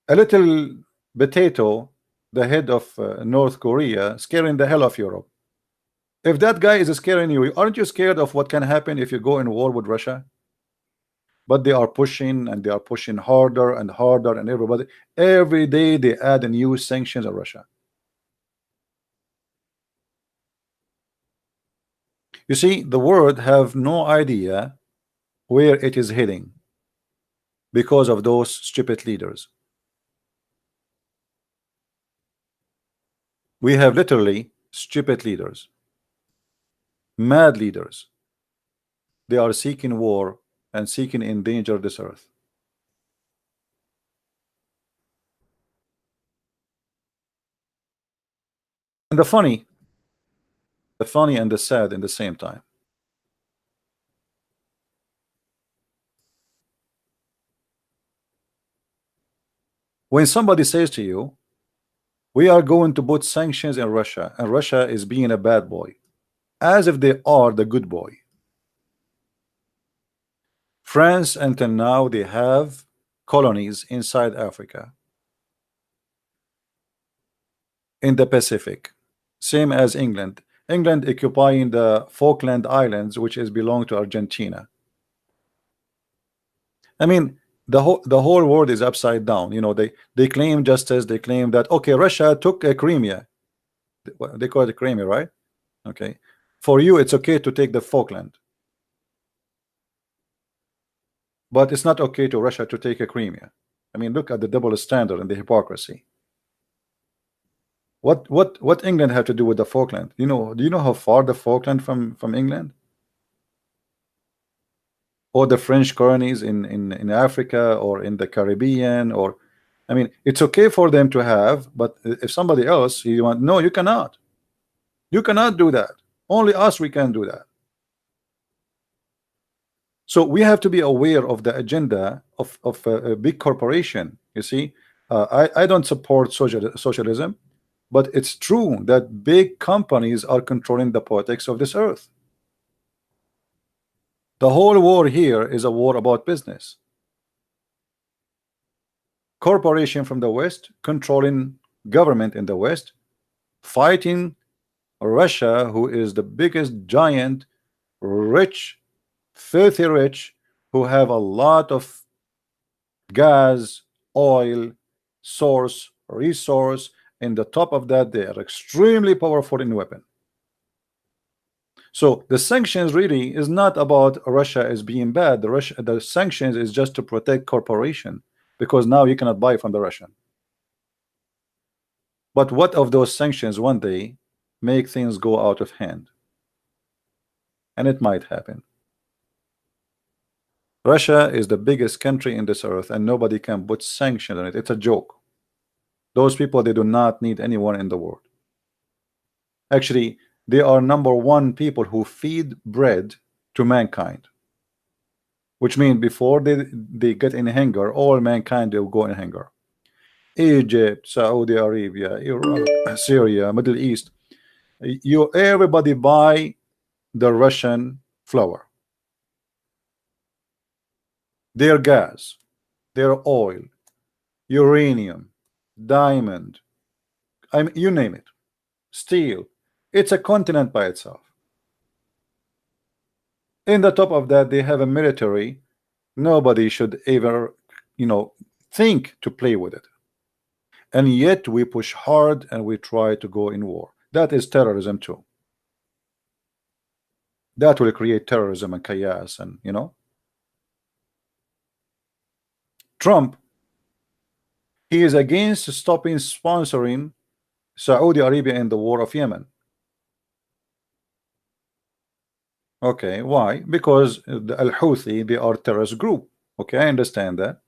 A little potato, the head of North Korea, scaring the hell of Europe. If that guy is scaring you, aren't you scared of what can happen if you go in war with Russia? But they are pushing, and they are pushing harder and harder, and every day they add new sanctions on Russia. You see, the world have no idea where it is heading because of those stupid leaders. We have literally stupid leaders, mad leaders. They are seeking war and seeking endanger this earth. And the funny and the sad in the same time. When somebody says to you, we are going to put sanctions in Russia, and Russia is being a bad boy, as if they are the good boy. France, until now, they have colonies inside Africa, in the Pacific, same as England. England occupying the Falkland Islands, which is belong to Argentina. I mean, the whole world is upside down. You know, they claim justice. They claim that okay, Russia took a Crimea. They call it Crimea, right? Okay, for you it's okay to take the Falkland, but it's not okay to Russia to take a Crimea. I mean, look at the double standard and the hypocrisy. What England have to do with the Falkland? You know, do you know how far the Falkland from England? Or the French colonies in Africa or in the Caribbean? Or I mean, it's okay for them to have, but if somebody else you want, no, you cannot do that. Only us, we can do that. So we have to be aware of the agenda of a big corporation. You see, I don't support socialism, but it's true that big companies are controlling the politics of this earth. The whole war here is a war about business. Corporation from the West controlling government in the West, fighting Russia, who is the biggest giant, rich, filthy rich, who have a lot of gas, oil, resource. And the top of that, they are extremely powerful in weapon. So the sanctions really is not about Russia as being bad. The sanctions is just to protect corporation, because now you cannot buy from the Russian. But what of those sanctions one day make things go out of hand? And it might happen. Russia is the biggest country in this earth, and nobody can put sanctions on it. It's a joke. Those people, they do not need anyone in the world. Actually, they are #1 people who feed bread to mankind. which means before they get in hunger, all mankind will go in hunger. Egypt, Saudi Arabia, Iraq, Syria, Middle East. You everybody buy the Russian flour, their gas, their oil, uranium, diamond. I mean, you name it, steel. It's a continent by itself. In the top of that, they have a military. Nobody should ever, think to play with it. And yet we push hard and we try to go in war. That is terrorism too. That will create terrorism and chaos. And Trump, he is against stopping sponsoring Saudi Arabia in the war of Yemen. Okay, why? Because the Al-Houthi, they are terrorist group. Okay, I understand that.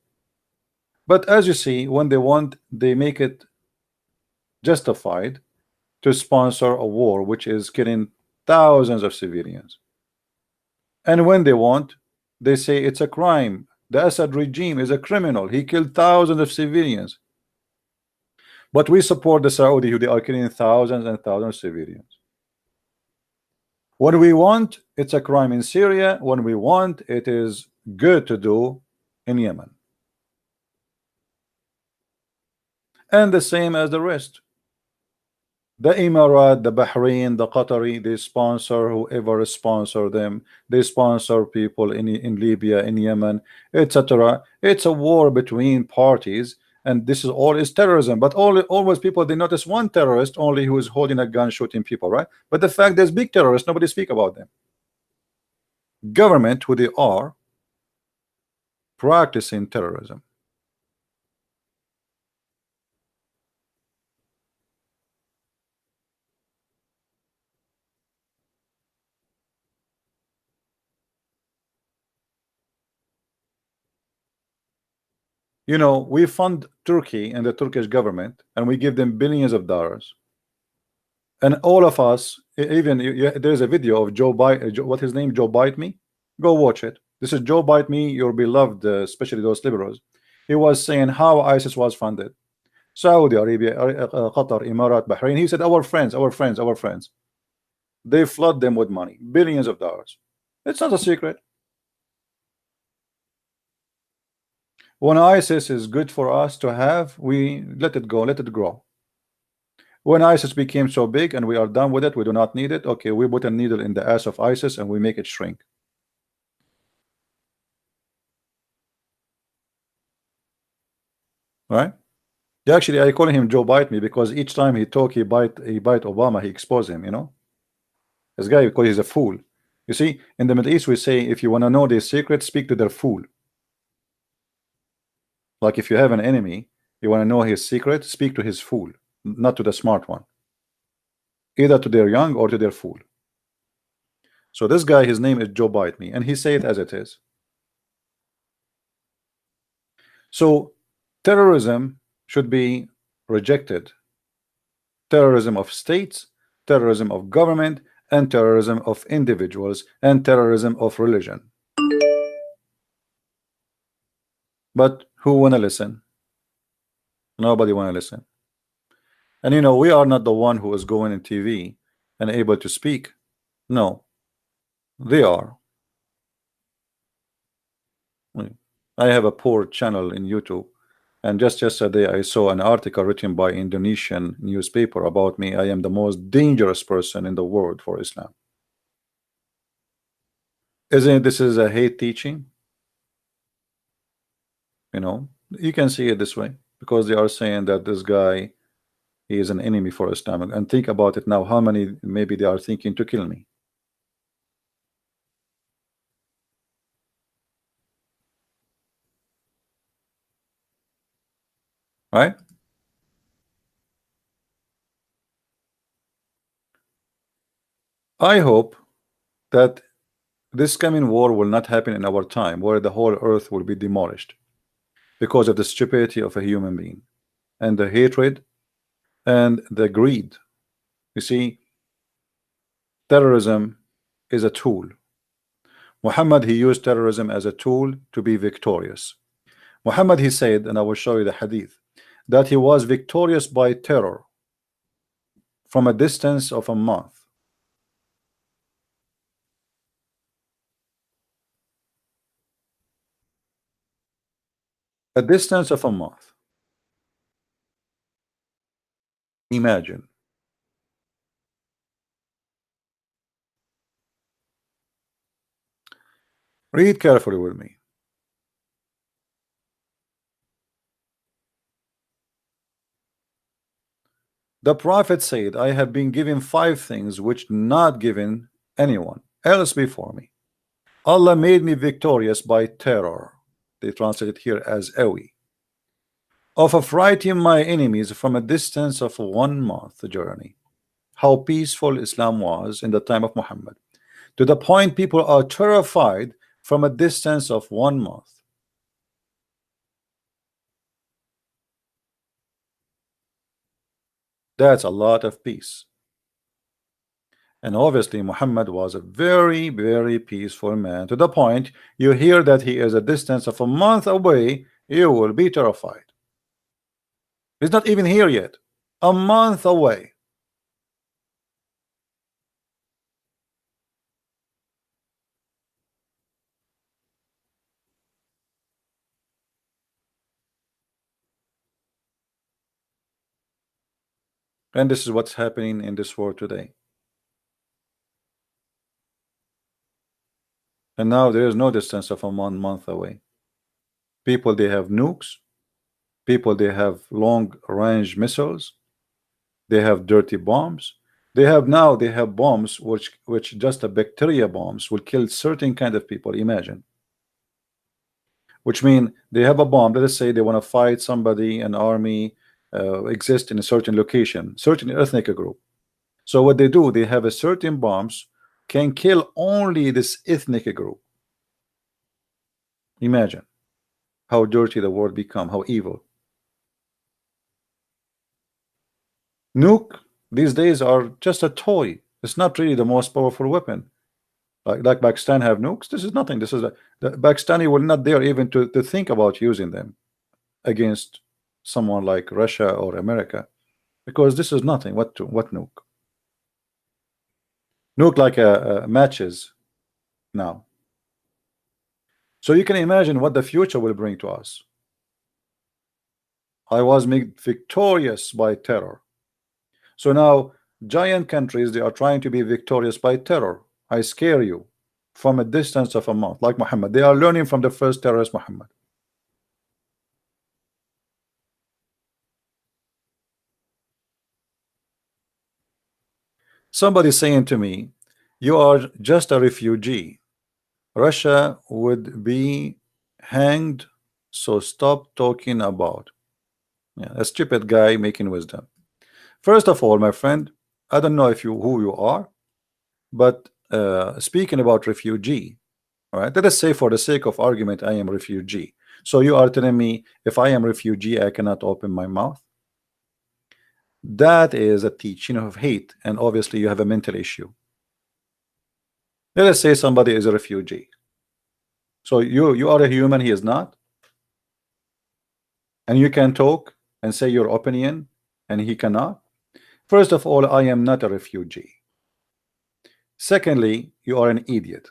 But as you see, when they want, they make it justified to sponsor a war which is killing thousands of civilians. And when they want, they say it's a crime. The Assad regime is a criminal. He killed thousands of civilians. But we support the Saudi who they are killing thousands and thousands of civilians. When we want, it's a crime in Syria. When we want, it is good to do in Yemen. And the same as the rest. The Emirat, the Bahrain, the Qatari, they sponsor whoever sponsor them. They sponsor people in Libya, in Yemen, etc. It's a war between parties, and this is all is terrorism. But always people, they notice one terrorist only who is holding a gun shooting people, right? But the fact there's big terrorists, nobody speak about them. Government, who they are practicing terrorism. We fund Turkey and the Turkish government, and we give them billions of dollars. And all of us, even there's a video of Joe Biden, what his name, Joe Bite Me. Go watch it. This is Joe Bite Me, your beloved, especially those liberals. He was saying how ISIS was funded. Saudi Arabia, Qatar, Emirat, Bahrain. He said our friends, our friends, our friends. They flood them with money, billions of dollars. It's not a secret. When ISIS is good for us to have, we let it go, let it grow. When ISIS became so big and we are done with it, we do not need it. Okay, we put a needle in the ass of ISIS and we make it shrink. Right? Actually, I call him Joe Bite Me because each time he talk, he bite Obama, he expose him. This guy, because he's a fool. You see, in the Middle East, we say if you want to know their secrets, speak to their fool. Like if you have an enemy, you want to know his secret, speak to his fool, not to the smart one. Either to their young or to their fool. So this guy, his name is Joe Bite Me, and he say it as it is. So terrorism should be rejected. Terrorism of states, terrorism of government, and terrorism of individuals, and terrorism of religion. But who wanna listen? Nobody wanna listen. And we are not the one who is going in TV and able to speak. No, they are. I have a poor channel in YouTube, and just yesterday I saw an article written by Indonesian newspaper about me. I am the most dangerous person in the world for Islam. Isn't this is a hate teaching? You can see it this way because they are saying that this guy, he is an enemy for Islam. And think about it now, how many maybe they are thinking to kill me. Right? I hope that this coming war will not happen in our time where the whole earth will be demolished because of the stupidity of a human being and the hatred and the greed. You see, terrorism is a tool. Muhammad, he used terrorism as a tool to be victorious. Muhammad, he said, and I will show you the hadith, that he was victorious by terror from a distance of a month. A distance of a month. Imagine. Read carefully with me. The Prophet said, I have been given 5 things which not given anyone else before me. Allah made me victorious by terror. They translate it here as ewi. Of affrighting my enemies from a distance of 1 month journey. How peaceful Islam was in the time of Muhammad. To the point people are terrified from a distance of 1 month. That's a lot of peace. And obviously Muhammad was a very, very peaceful man, to the point you hear that he is a distance of a month away, you will be terrified. He's not even here yet. A month away. And this is what's happening in this world today. And now there is no distance of a 1 month away. People, they have nukes. People, they have long range missiles. They have dirty bombs. They have bombs which just a bacteria bombs will kill certain kind of people. Imagine. Which mean they have a bomb. Let us say they want to fight somebody, an army exist in a certain location, certain ethnic group. So what they do, they have a certain bombs can kill only this ethnic group. Imagine how dirty the world become, how evil. Nuke these days are just a toy. It's not really the most powerful weapon. Like Pakistan have nukes. This is nothing. This is the Pakistani will not dare even to think about using them against someone like Russia or America, because this is nothing. What nuke? Nuke like matches now. So you can imagine what the future will bring to us. I was made victorious by terror. So now giant countries, they are trying to be victorious by terror. I scare you from a distance of a month, like Muhammad. They are learning from the first terrorist, Muhammad. Somebody saying to me, you are just a refugee. Russia would be hanged, so stop talking about. Yeah, a stupid guy making wisdom. First of all, my friend, I don't know who you are, but speaking about refugee, all right, let us say for the sake of argument I am refugee. So you are telling me if I am refugee I cannot open my mouth? That is a teaching of hate, and obviously you have a mental issue. Let us say somebody is a refugee. So you are a human, he is not, and you can talk and say your opinion and he cannot. First of all, I am not a refugee. Secondly, you are an idiot.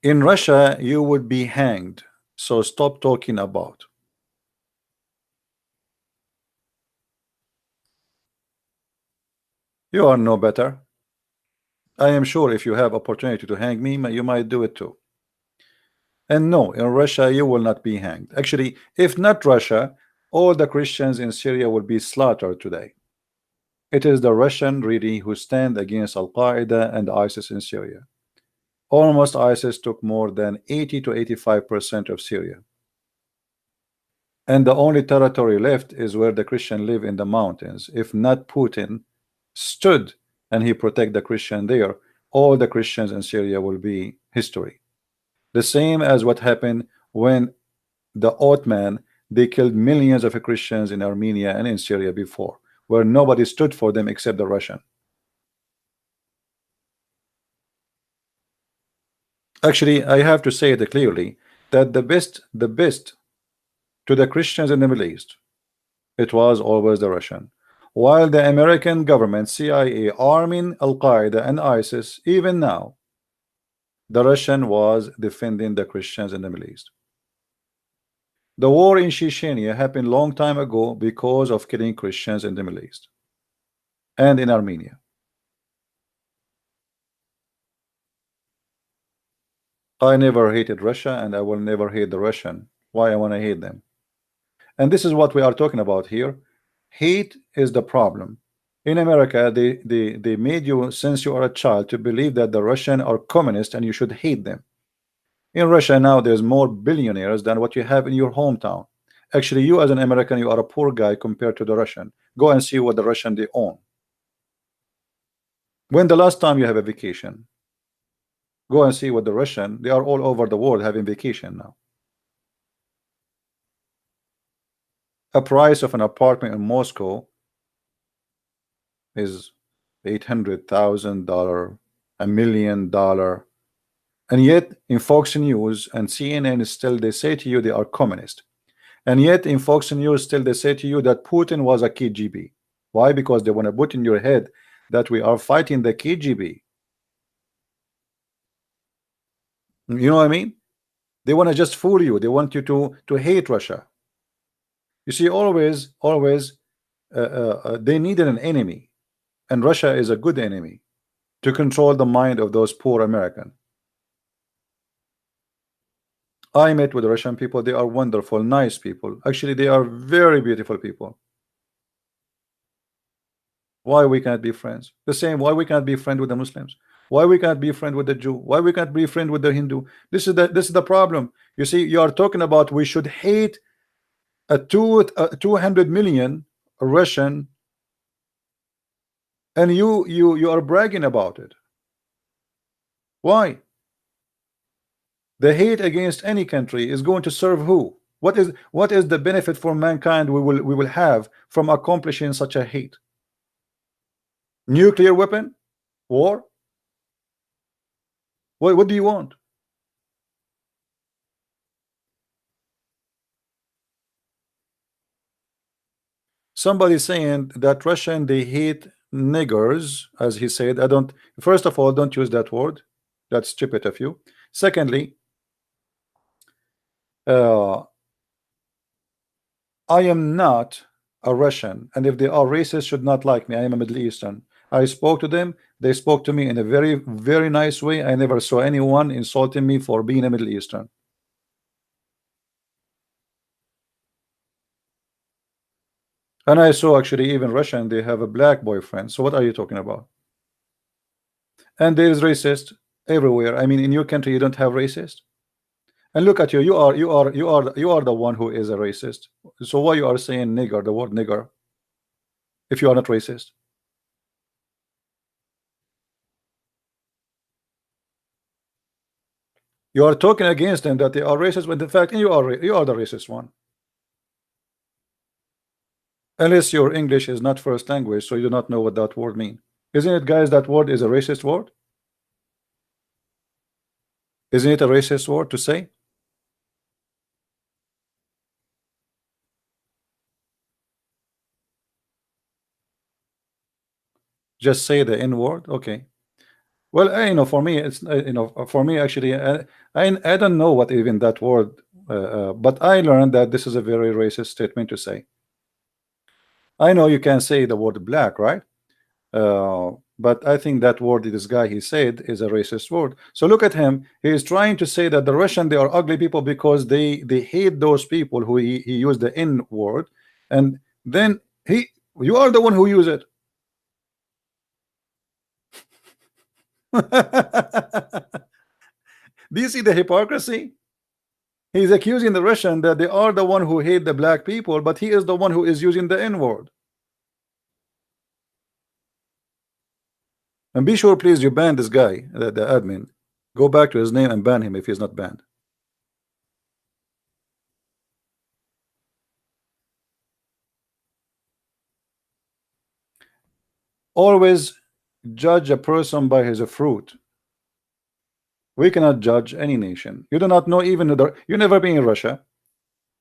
In Russia you would be hanged, so stop talking about. You are no better. I am sure if you have opportunity to hang me, you might do it too. And no, in Russia you will not be hanged. Actually, if not Russia, all the Christians in Syria will be slaughtered today. It is the Russian really who stand against Al-Qaeda and ISIS in Syria. Almost ISIS took more than 80 to 85% of Syria. And the only territory left is where the Christian live in the mountains. If not Putin stood and he protect the Christian there, all the Christians in Syria will be history. The same as what happened when the Ottoman, they killed millions of Christians in Armenia and in Syria before. where nobody stood for them except the Russian. Actually, I have to say it clearly that the best to the Christians in the Middle East, it was always the Russian. While the American government, CIA, arming Al-Qaeda and ISIS, even now, the Russian was defending the Christians in the Middle East. The war in Chechnya happened long time ago because of killing Christians in the Middle East and in Armenia. I never hated Russia, and I will never hate the Russian. Why I want to hate them? And this is what we are talking about here. Hate is the problem. In America, they made you, since you are a child, to believe that the Russian are communist and you should hate them. In Russia now, there's more billionaires than what you have in your hometown. Actually, you as an American, you are a poor guy compared to the Russian. Go and see what the Russian they own. When the last time you have a vacation? Go and see what the Russian, they are all over the world having vacation now. A price of an apartment in Moscow is $800,000, $1 million, and yet in Fox News and CNN still they say to you they are communist, and yet in Fox News still they say to you that Putin was a KGB. Why? Because they want to put in your head that we are fighting the KGB. You know what I mean? They want to just fool you. They want you to hate Russia. You see, always they needed an enemy, and Russia is a good enemy to control the mind of those poor Americans. I met with Russian people. They are wonderful, nice people. Actually, they are very beautiful people. Why we can't be friends? The same. Why we can't be friends with the Muslims? Why we can't be friends with the Jew? Why we can't be friends with the Hindu? This is the problem. You see, you are talking about we should hate a 200 million Russian, and you are bragging about it. Why? The hate against any country is going to serve who? What is the benefit for mankind we will have from accomplishing such a hate? Nuclear weapon? War? What do you want? Somebody saying that Russian they hate niggers, as he said. I don't. First of all, don't use that word. That's stupid of you. Secondly, I am not a Russian, and if they are racist, should not like me. I am a Middle Eastern. I spoke to them. They spoke to me in a very, very nice way. I never saw anyone insulting me for being a Middle Eastern. And I saw actually even Russian, they have a black boyfriend. So what are you talking about? And there is racist everywhere. I mean, in your country, you don't have racist. And look at you. You are the one who is a racist. So why you are saying nigger, the word nigger, if you are not racist? You are talking against them that they are racist, when in fact you are the racist one. Unless your English is not first language, so you do not know what that word means. Isn't it, guys, that word is a racist word? Isn't it a racist word to say? Just say the N word? Okay. Well, you know, for me, it's for me actually, I don't know what even that word, but I learned that this is a very racist statement to say. I know you can say the word black, right? But I think that word this guy he said is a racist word. So look at him. He is trying to say that the Russian they are ugly people because they hate those people who he used the N word, and then you are the one who use it. Do you see the hypocrisy? He's accusing the Russian that they are the one who hate the black people, but he is the one who is using the N word. And be sure, please, you ban this guy, the admin. Go back to his name and ban him if he's not banned. Always judge a person by his fruit. We cannot judge any nation. You do not know even the, you never been in Russia.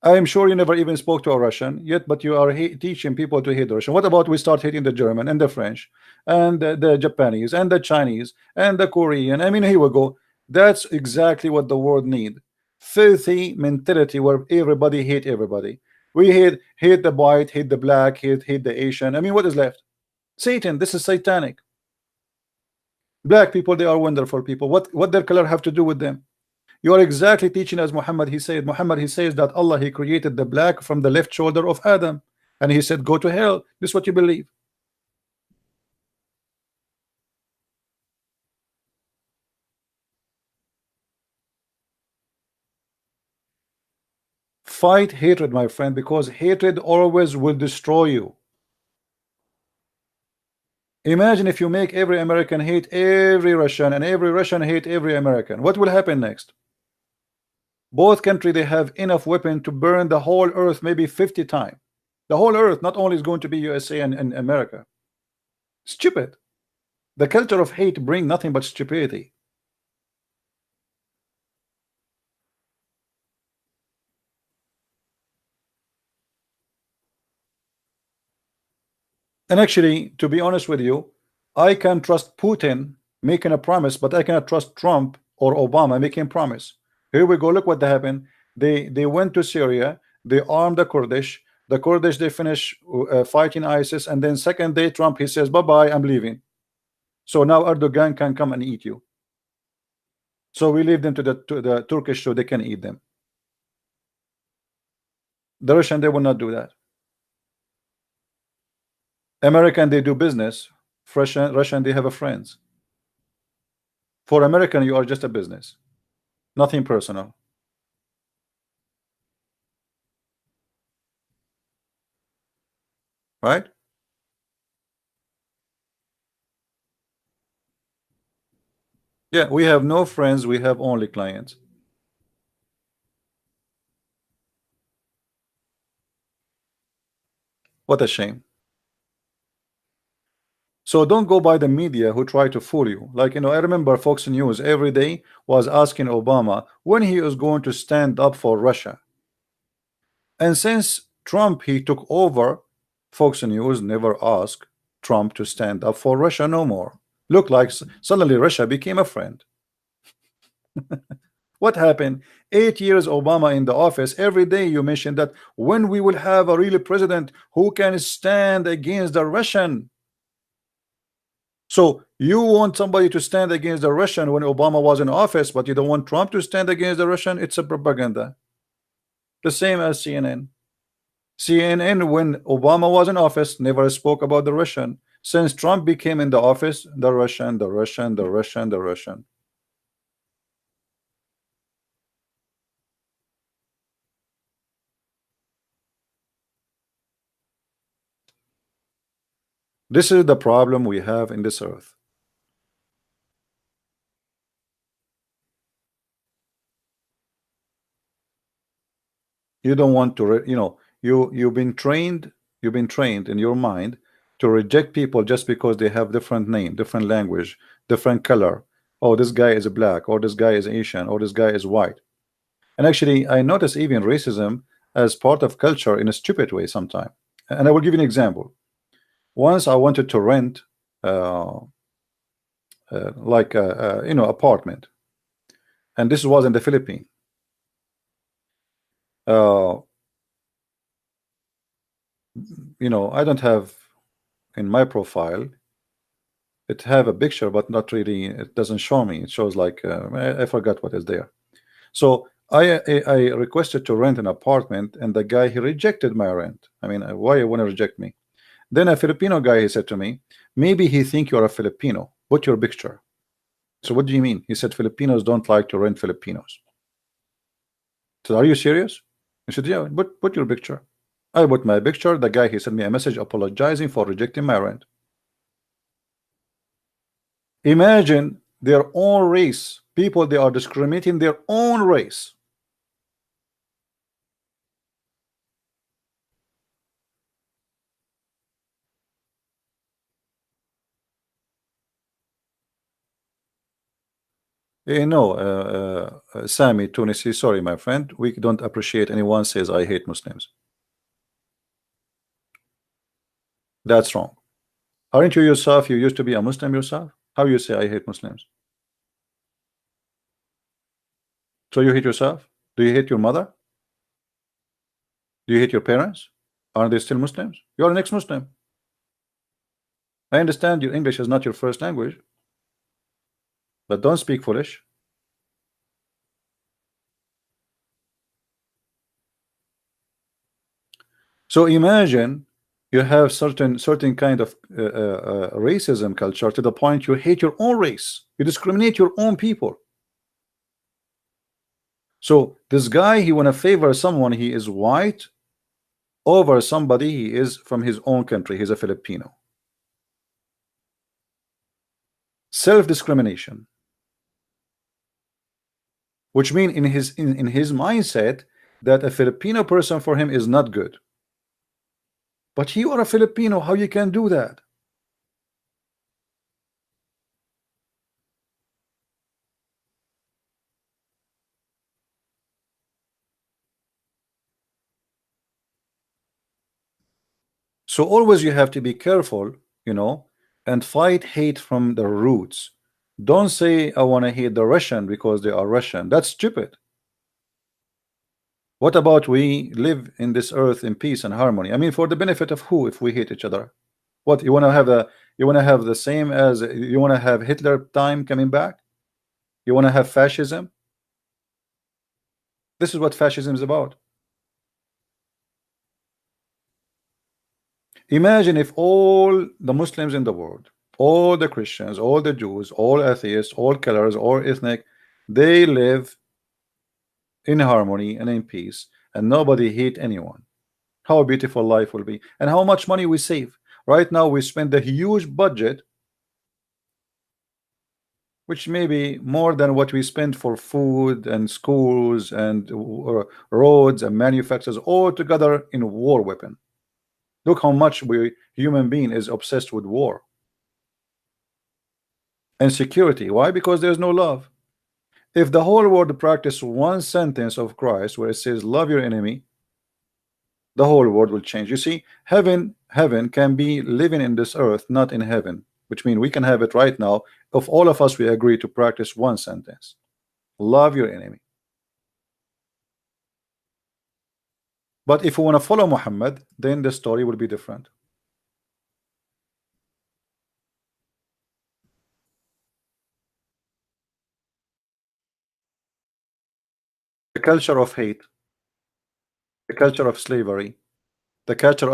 I am sure you never even spoke to a Russian yet, but you are teaching people to hate the Russian. What about we start hating the German and the French and the Japanese and the Chinese and the Korean? I mean, here we go. That's exactly what the world need. Filthy mentality where everybody hate everybody. We hate the white, hate the black, hate the Asian. I mean, what is left? Satan. This is satanic. Black people, they are wonderful people. What their color have to do with them? You are exactly teaching as Muhammad. He said, Muhammad, he says that Allah, he created the black from the left shoulder of Adam, and he said, go to hell. This is what you believe. Fight hatred, my friend, because hatred always will destroy you. Imagine if you make every American hate every Russian and every Russian hate every American. What will happen next? Both countries, they have enough weapon to burn the whole earth maybe 50 times. The whole earth not only is going to be USA and America. Stupid. The culture of hate bring nothing but stupidity. And actually, to be honest with you, I can trust Putin making a promise, but I cannot trust Trump or Obama making a promise. Here we go. Look what happened. They went to Syria. They armed the Kurdish. The Kurdish, they finish fighting ISIS, and then second day Trump, he says, bye bye, I'm leaving. So now Erdogan can come and eat you. So we leave them to the Turkish so they can eat them. The Russian, they will not do that. American, they do business. Russian, they have a friends. For American, you are just a business, nothing personal. Right? Yeah, we have no friends, we have only clients. What a shame. So don't go by the media who try to fool you. Like, I remember Fox News every day was asking Obama when he is going to stand up for Russia. And since Trump, he took over, Fox News never asked Trump to stand up for Russia no more. Look like suddenly Russia became a friend. What happened? 8 years Obama in the office. Every day you mention that when we will have a real president who can stand against the Russian. So you want somebody to stand against the Russian when Obama was in office, but you don't want Trump to stand against the Russian. It's a propaganda. The same as CNN. CNN, when Obama was in office, never spoke about the Russian. Since Trump became in the office, the Russian, the Russian, the Russian, the Russian. This is the problem we have in this earth. You don't want to, you've been trained in your mind to reject people just because they have different name, different language, different color. Oh, this guy is black, or this guy is Asian, or this guy is white. And actually, I notice even racism as part of culture in a stupid way sometimes. And I will give you an example. Once I wanted to rent uh, like apartment, and this was in the Philippines. Uh, I don't have in my profile. It have a picture, but not really. It doesn't show me. It shows like I forgot what is there. So I requested to rent an apartment, and the guy, he rejected my rent. I mean, why you want to reject me? Then a Filipino guy, he said to me, maybe he think you're a Filipino. Put your picture. So what do you mean? He said Filipinos don't like to rent Filipinos. So are you serious? I said, yeah, but put your picture. I put my picture. The guy, he sent me a message apologizing for rejecting my rent. Imagine their own race. People, they are discriminating their own race. No, Sami Tunisi, sorry, my friend. We don't appreciate anyone says I hate Muslims. That's wrong. Aren't you yourself? You used to be a Muslim yourself. How you say I hate Muslims? So you hate yourself? Do you hate your mother? Do you hate your parents? Aren't they still Muslims? You're an ex-Muslim. I understand your English is not your first language, but don't speak foolish. So imagine you have certain kind of racism culture to the point you hate your own race. You discriminate your own people. So this guy, he want to favor someone he is white over somebody he is from his own country. He's a Filipino. Self-discrimination, which means in his mindset that a Filipino person for him is not good. But you are a Filipino, how you can do that? So always you have to be careful, you know, and fight hate from the roots. Don't say I want to hate the Russian because they are Russian. That's stupid. What about we live in this earth in peace and harmony? I mean, for the benefit of who if we hate each other? What you want to have the same as you want to have Hitler time coming back? You want to have fascism? This is what fascism is about. Imagine if all the Muslims in the world, all the Christians, all the Jews, all atheists, all colors, all ethnic, they live in harmony and in peace, and nobody hate anyone. How beautiful life will be, and how much money we save. Right now we spend a huge budget, which may be more than what we spend for food and schools and roads and manufacturers all together in war weapon. Look how much we human being is obsessed with war and security. Why? Because there's no love. If the whole world practice one sentence of Christ where it says love your enemy, the whole world will change. You see, heaven can be living in this earth, not in heaven, which means we can have it right now if all of us we agree to practice one sentence: love your enemy. But if we want to follow Muhammad, then the story will be different. The culture of hate, the culture of slavery, the culture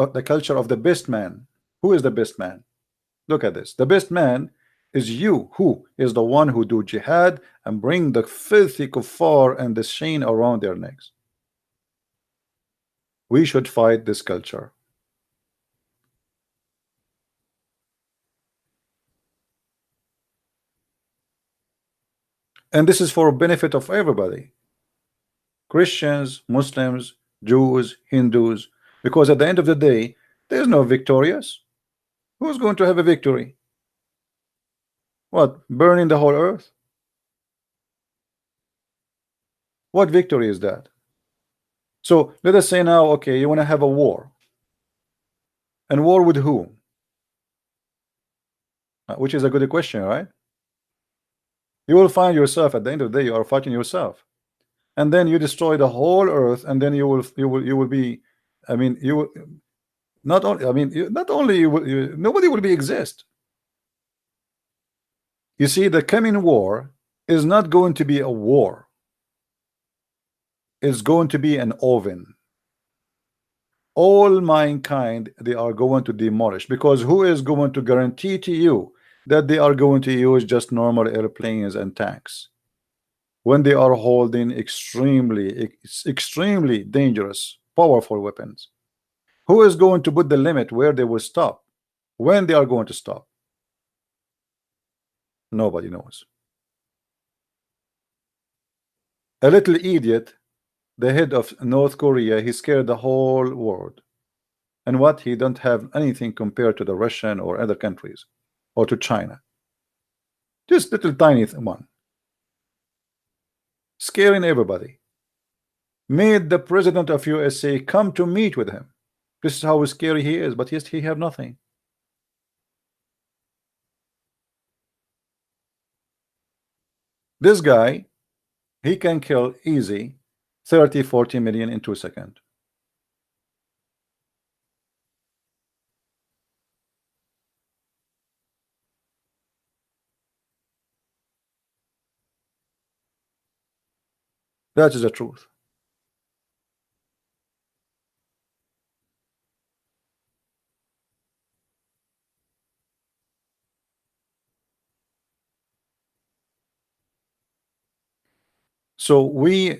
of the best man. Who is the best man? Look at this. The best man is you, who is the one who do jihad and bring the filthy kuffar and the chain around their necks. We should fight this culture. And this is for benefit of everybody. Christians, Muslims, Jews, Hindus, because at the end of the day, there's no victorious. Who's going to have a victory? What, burning the whole earth? What victory is that? So let us say now, okay, you want to have a war. And war with whom? Which is a good question, right? You will find yourself at the end of the day, you are fighting yourself. And then you destroy the whole earth, and then you will be, I mean, you will not only, I mean, not only nobody will be exist. You see, the coming war is not going to be a war. It's going to be an oven. All mankind they are going to demolish, because who is going to guarantee to you that they are going to use just normal airplanes and tanks when they are holding extremely dangerous, powerful weapons? Who is going to put the limit where they will stop, when they are going to stop? Nobody knows. A little idiot, the head of North Korea, he scared the whole world. And what? He don't have anything compared to the Russian or other countries or to China. Just little tiny one. scaring everybody, made the president of USA come to meet with him. This is how scary he is, but yet he have nothing. This guy, he can kill easy 30-40 million in 2 seconds. That is the truth. So we, I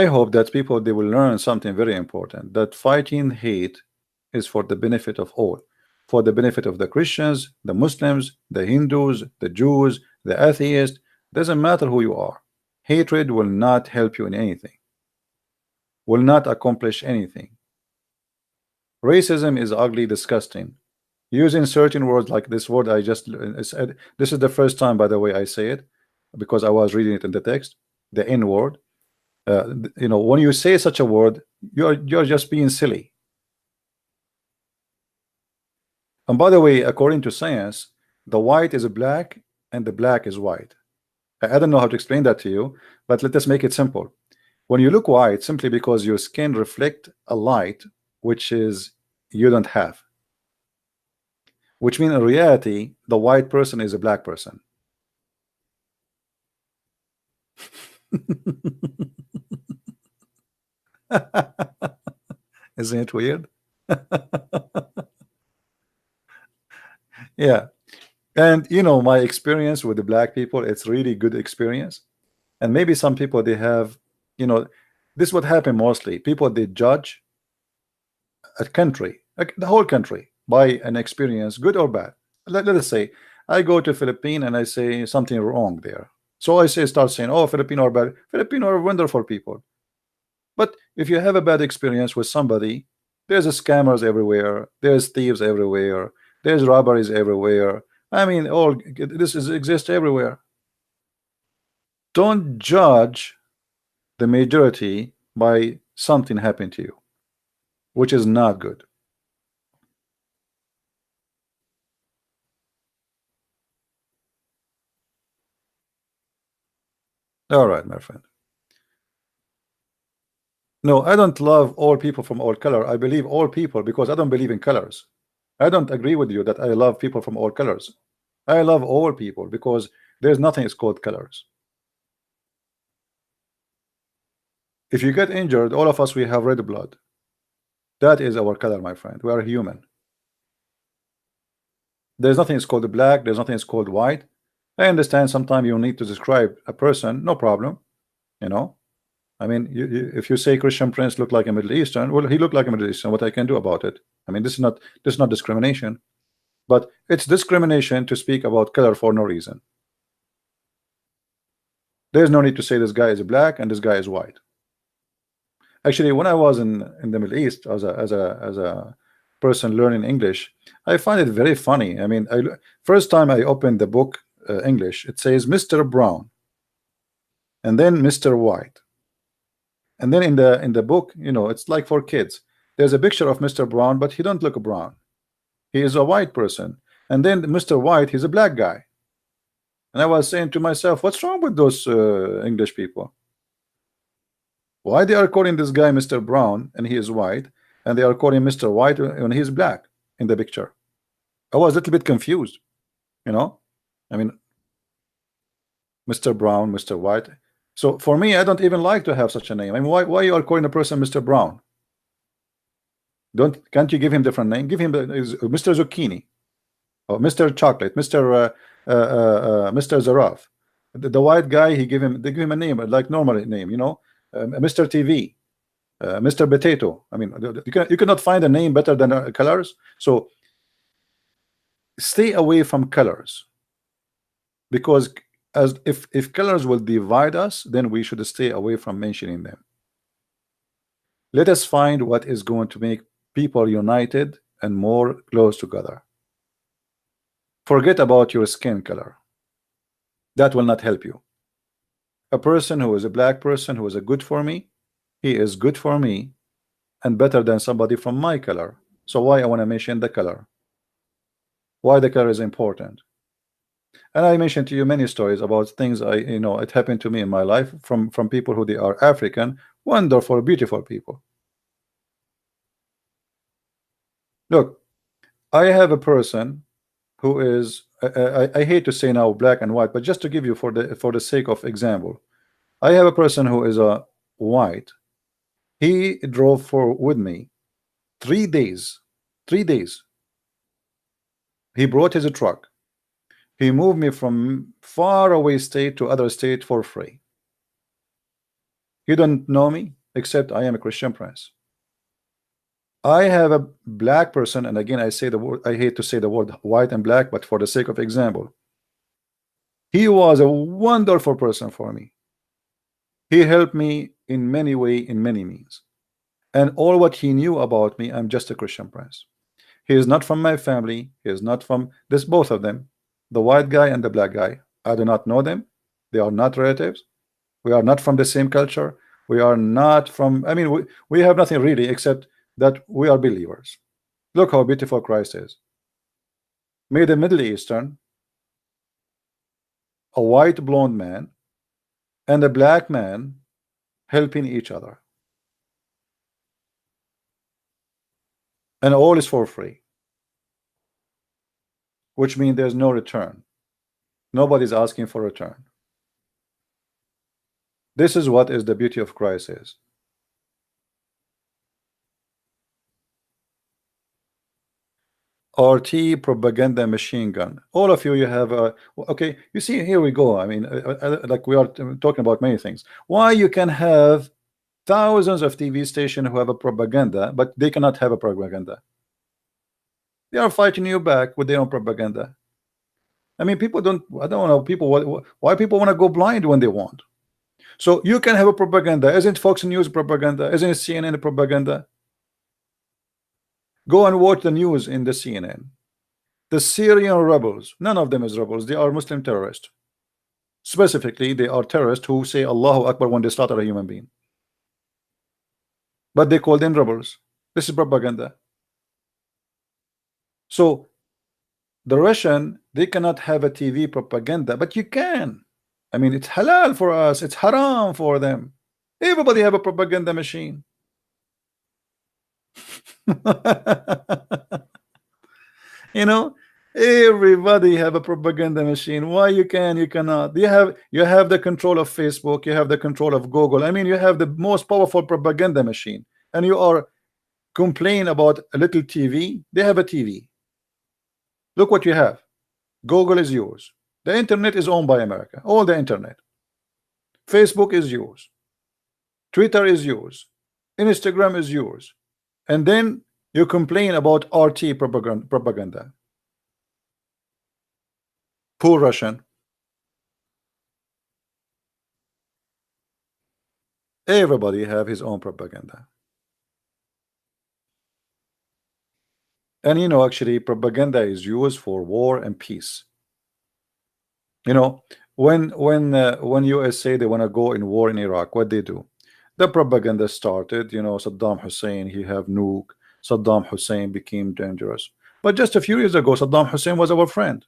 hope that people, they will learn something very important, that fighting hate is for the benefit of all, for the benefit of the Christians, the Muslims, the Hindus, the Jews, the atheists. Doesn't matter who you are. Hatred will not help you in anything, will not accomplish anything. Racism is ugly, disgusting. Using certain words like this word I just said, this is the first time, by the way, I say it, because I was reading it in the text, the N word. When you say such a word, you're just being silly. And by the way, according to science, the white is black and the black is white. I don't know how to explain that to you, but let us make it simple. When you look white, simply because your skin reflect a light which is you don't have, which means in reality the white person is a black person. Isn't it weird? Yeah. And my experience with the black people, it's really good experience. And maybe some people, they have, this would happen mostly. People, they judge a country, like the whole country, by an experience, good or bad. Let us say I go to Philippines and I say something wrong there. So I start saying, oh, Filipino are bad. Filipino are wonderful people. But if you have a bad experience with somebody, there's scammers everywhere, there's thieves everywhere, there's robberies everywhere. I mean, all this exists everywhere. Don't judge the majority by something happened to you, which is not good. All right, my friend. No, I don't love all people from all color. I believe all people because I don't believe in colors. I don't agree with you that I love people from all colors. I love all people because there's nothing is called colors. If you get injured, all of us, we have red blood. That is our color, my friend. We are human. There's nothing is called black. There's nothing is called white. I understand sometimes you need to describe a person, no problem. I mean, if you say Christian Prince look like a Middle Eastern, well, he looked like a Middle Eastern. What I can do about it? I mean, this is not discrimination, but it's discrimination to speak about color for no reason. There's no need to say this guy is black and this guy is white. Actually, when I was in the Middle East as a person learning English, I find it very funny. I mean, first time I opened the book English, it says Mr. Brown, and then Mr. White, and then in the book, it's like for kids. There's a picture of Mr. Brown, but he don't look brown. He is a white person, and then Mr. White, he's a black guy. And I was saying to myself, what's wrong with those English people? Why they are calling this guy Mr. Brown and he is white, and they are calling Mr. White and he's black in the picture? I was a little bit confused, I mean, Mr. Brown, Mr. White. So for me, I don't even like to have such a name. I mean, why you are calling a person Mr. Brown? Can't you give him different name? Give him Mr. Zucchini, or Mr. Chocolate, Mr. Zaraf. The white guy, they give him a name like normal name, Mr. TV, Mr. Potato. I mean, you cannot find a name better than colors. So stay away from colors, because as if colors will divide us, then we should stay away from mentioning them. Let us find what is going to make people united and more close together. Forget about your skin color. That will not help you. A person who is a black person who is a good for me, he is good for me and better than somebody from my color. So why I want to mention the color? Why the color is important? And I mentioned to you many stories about things it happened to me in my life from people who they are African, wonderful, beautiful people. Look, I have a person who is I hate to say now black and white, but just to give you for the sake of example, I have a person who is a white. He drove for with me 3 days. 3 days. He brought his truck. He moved me from far away state to other state for free. You don't know me except I am a Christian prince. I have a black person, and again I say the word, I hate to say the word white and black, but for the sake of example, he was a wonderful person for me. He helped me in many way, in many means. And all what he knew about me, I'm just a Christian prince. He is not from my family. He is not from this, both of them, the white guy and the black guy. I do not know them. They are not relatives. We are not from the same culture. We are not from, I mean, we have nothing really except that we are believers. Look how beautiful Christ is. May the Middle Eastern, a white blonde man, and a black man helping each other. And all is for free, which means there's no return. Nobody's asking for return. This is what is the beauty of Christ is. RT propaganda machine gun. All of you, you have okay. You see, here we go. I mean, like we are talking about many things. Why you can have thousands of TV stations who have a propaganda, but they cannot have a propaganda. They are fighting you back with their own propaganda. I mean, people don't. I don't know people why people want to go blind when they want. So you can have a propaganda. Isn't Fox News propaganda? Isn't CNN propaganda? Go and watch the news in the CNN. The Syrian rebels, none of them is rebels. They are Muslim terrorists. Specifically, they are terrorists who say Allahu Akbar when they slaughter a human being. But they call them rebels. This is propaganda. So the Russian, they cannot have a TV propaganda, but you can. I mean, it's halal for us. It's haram for them. Everybody have a propaganda machine. You know, everybody have a propaganda machine. Why you can, you cannot? You have the control of Facebook, you have the control of Google. I mean, you have the most powerful propaganda machine, and you are complain about a little TV. They have a TV. Look what you have. Google is yours. The internet is owned by America. All the internet. Facebook is yours. Twitter is yours. Instagram is yours. And then you complain about RT propaganda. Poor Russian. Everybody have his own propaganda. And actually propaganda is used for war and peace. When US say they want to go in war in Iraq, what they do? The propaganda started, Saddam Hussein, he have nuke. Saddam Hussein became dangerous. But just a few years ago, Saddam Hussein was our friend.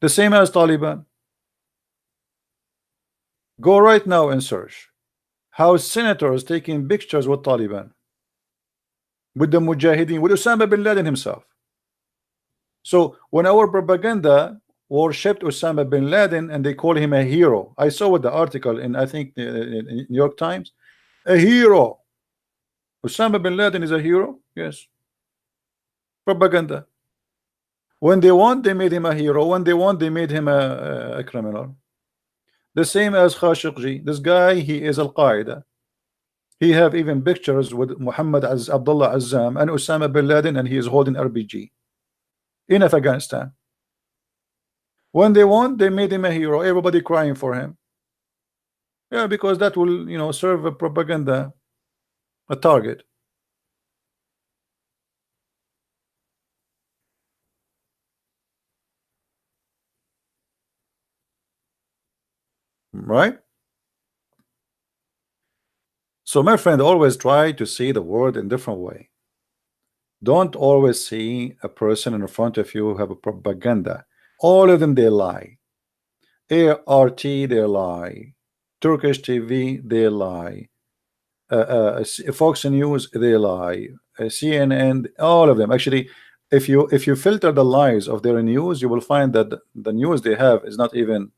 The same as Taliban. Go right now and search how senators taking pictures with Taliban, with the Mujahideen, with Osama bin Laden himself. So when our propaganda worshipped Osama bin Laden and they call him a hero, I saw with the article in, I think, in New York Times, a hero. Osama bin Laden is a hero. Yes. Propaganda. When they want, they made him a hero. When they want, they made him a criminal. The same as Khashoggi. This guy, he is Al Qaeda. He have even pictures with Muhammad Abdullah Azzam and Osama bin Laden, and he is holding RPG in Afghanistan. When they want, they made him a hero. Everybody crying for him. Yeah, because that will, serve a propaganda, a target. right? So my friend, always try to see the world in different way. Don't always see a person in front of you who have a propaganda. All of them they lie. ART they lie. Turkish TV they lie. Fox News they lie. CNN, all of them. Actually, if you filter the lies of their news, you will find that the news they have is not even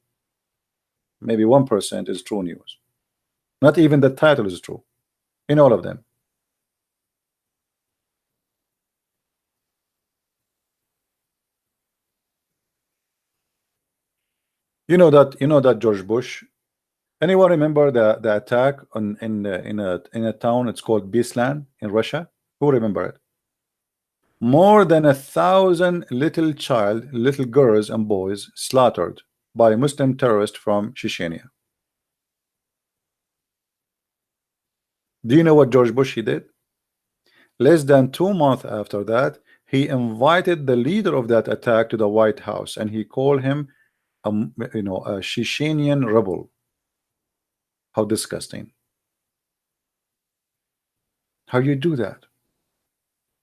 maybe 1% is true news. Not even the title is true in all of them. You know that George Bush. Anyone remember the attack on in a town? It's called Beslan in Russia. Who remember it? More than 1,000 little girls and boys slaughtered by Muslim terrorists from Chechnya. Do you know what George Bush he did? Less than 2 months after that, he invited the leader of that attack to the White House, and he called him a Chechenian rebel. How disgusting! How you do that?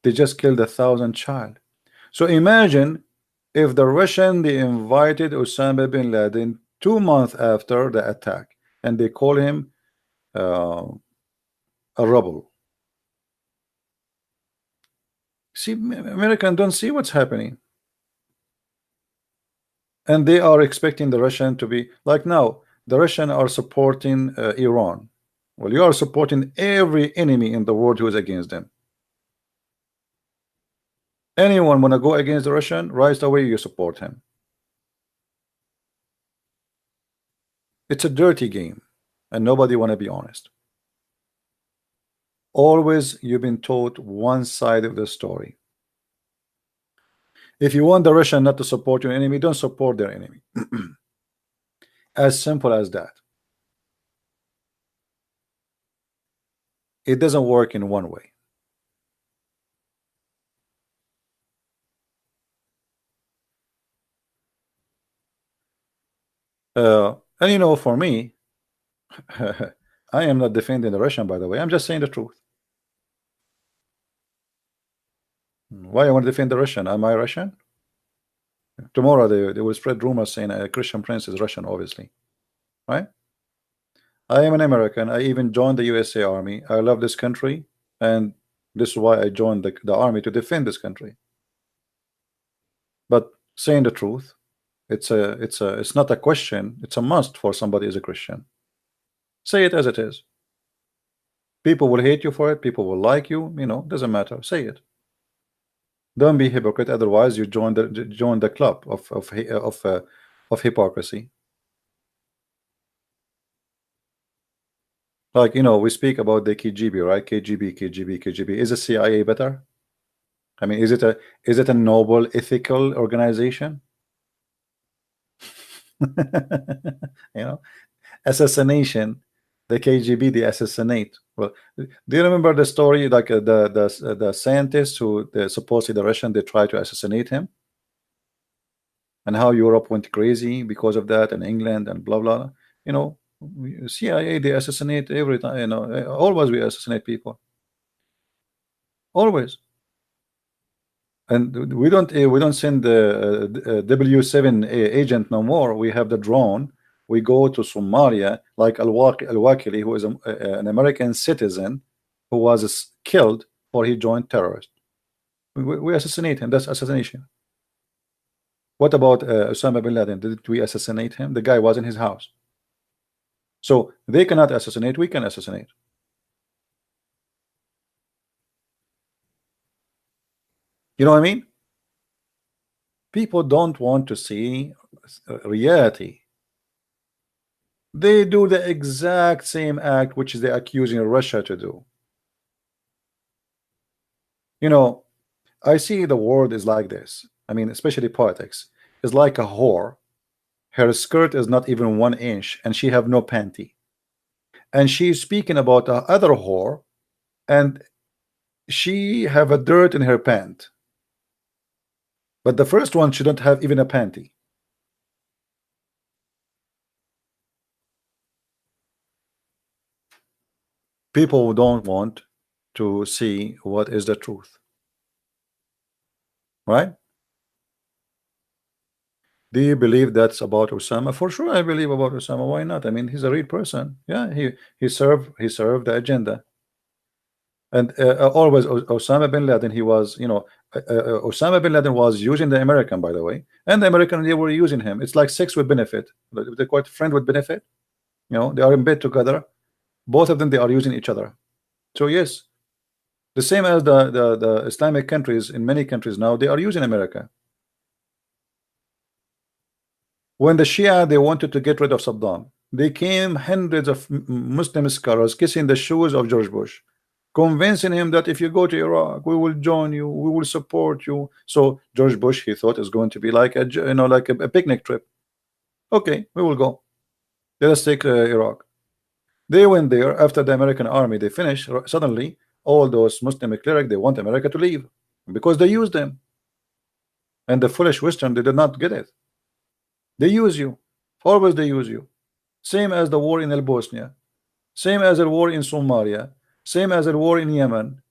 They just killed 1,000 child. So imagine if the Russian they invited Osama bin Laden 2 months after the attack, and they call him uh, a rebel. See, Americans don't see what's happening, and they are expecting the Russian to be like now. The Russian are supporting Iran. Well, you are supporting every enemy in the world who is against them. Anyone want to go against the Russian, right away you support him. It's a dirty game, and nobody want to be honest. Always you've been taught one side of the story. If you want the Russian not to support your enemy, don't support their enemy. As simple as that. It doesn't work in one way. And for me, I am not defending the Russian, by the way. I'm just saying the truth. Why I want to defend the Russian? Am I Russian? Tomorrow they will spread rumors saying a Christian prince is Russian, obviously, right? I am an American. I even joined the USA Army. I love this country, and this is why I joined the army to defend this country. But saying the truth, it's not a question. It's a must for somebody as a Christian. Say it as it is. People will hate you for it. People will like you. Doesn't matter. Say it. Don't be hypocrite. Otherwise, you join the club of hypocrisy. Like we speak about the KGB, right? KGB. Is the CIA better? I mean, is it a noble, ethical organization? Assassination. The KGB, they assassinate. Well, do you remember the story, like the scientist who supposedly the Russian they tried to assassinate him, and how Europe went crazy because of that, and England and blah blah. CIA they assassinate every time. Always we assassinate people. Always. And we don't send the W7 agent no more. We have the drone. We go to Somalia, like Al-Wakili, who is an American citizen who was killed or he joined terrorists. We assassinate him. That's assassination. What about Osama bin Laden? Did we assassinate him? The guy was in his house. So they cannot assassinate. We can assassinate. You know what I mean? People don't want to see reality. They do the exact same act which they're accusing Russia to do. I see the world is like this. I mean, especially politics is like a whore. Her skirt is not even 1 inch, and she have no panty. And she's speaking about the other whore, and she have a dirt in her pant. But the first one shouldn't have even a panty. People don't want to see what is the truth, right? Do you believe that's about Osama? For sure, I believe about Osama. Why not? I mean, he's a real person. Yeah, he served the agenda. And always Osama bin Laden, he was, Osama bin Laden was using the American, by the way, and the American, they were using him. It's like sex with benefit. They call it friend with benefit. They are in bed together. Both of them, they are using each other. So yes, the same as the Islamic countries in many countries now, they are using America. When the Shia, they wanted to get rid of Saddam, they came hundreds of Muslim scholars kissing the shoes of George Bush, convincing him that if you go to Iraq, we will join you, we will support you. So George Bush, he thought it's going to be like a picnic trip. Okay, we will go. Let us take Iraq. They went there after the American army. They finished. Suddenly, all those Muslim clerics, they want America to leave because they used them. And the foolish Western, they did not get it. They use you. Always they use you. Same as the war in Bosnia. Same as the war in Somalia. Same as the war in Yemen.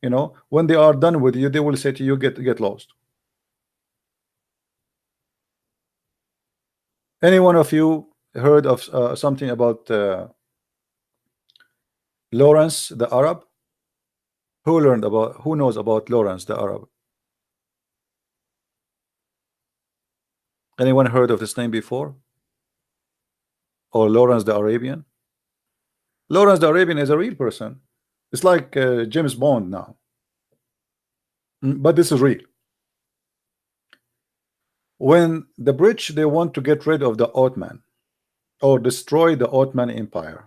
When they are done with you, they will say to you, get lost. Any one of you heard of something about Lawrence the Arab? Who knows about Lawrence the Arab? Anyone heard of this name before? Or Lawrence the Arabian? Lawrence the Arabian is a real person. It's like James Bond now. But this is real. When the British, they want to get rid of the Ottoman or destroy the Ottoman Empire,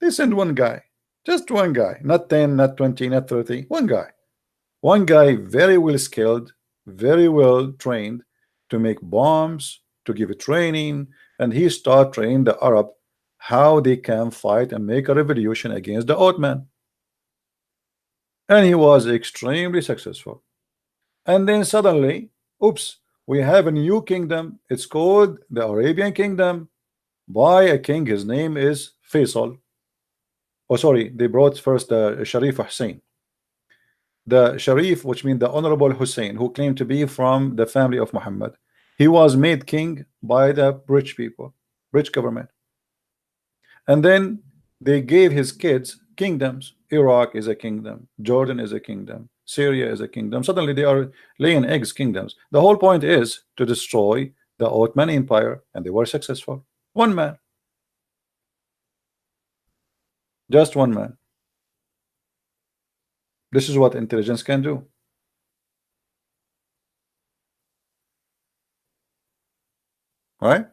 they send one guy. Just one guy. Not 10, not 20, not 30. One guy. One guy very well skilled, very well trained to make bombs, to give training, and he start training the Arab how they can fight and make a revolution against the Ottoman. And he was extremely successful. And then suddenly, oops, we have a new kingdom. It's called the Arabian Kingdom by a king. His name is Faisal. Oh, sorry, they brought first the Sharif Hussein. The Sharif, which means the Honorable Hussein, who claimed to be from the family of Muhammad. He was made king by the British people, British government. And then they gave his kids kingdoms. Iraq is a kingdom. Jordan is a kingdom. Syria is a kingdom. Suddenly they are laying eggs kingdoms. The whole point is to destroy the Ottoman Empire, and they were successful. One man. Just one man. This is what intelligence can do. Right?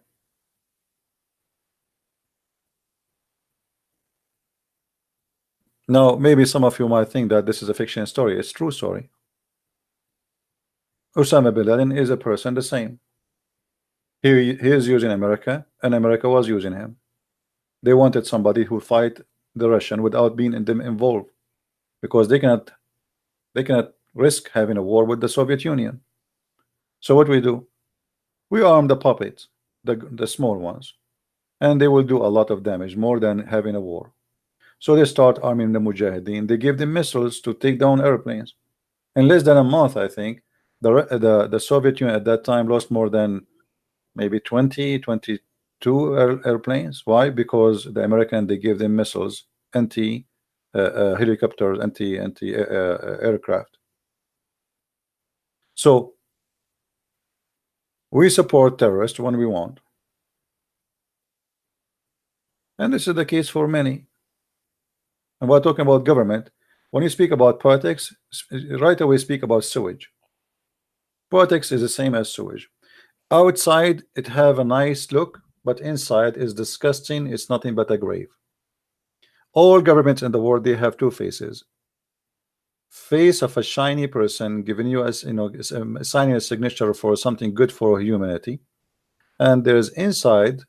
Now, maybe some of you might think that this is a fiction story. It's a true story. Osama bin Laden is a person the same. He is using America, and America was using him. They wanted somebody who fight the Russian without being in them involved, because they cannot risk having a war with the Soviet Union. So what we do? We arm the puppets, the small ones, and they will do a lot of damage, more than having a war. So they start arming the Mujahideen. They give them missiles to take down airplanes. In less than a month, I think, the Soviet Union at that time lost more than maybe 20, 22 airplanes. Why? Because the American, they gave them missiles, anti helicopters, anti aircraft. So we support terrorists when we want, and this is the case for many. And we're talking about government. When you speak about politics, right away speak about sewage. Politics is the same as sewage. Outside it have a nice look, but inside is disgusting. It's nothing but a grave. All governments in the world, they have two faces. Face of a shiny person giving you, as signing a signature for something good for humanity, and there's inside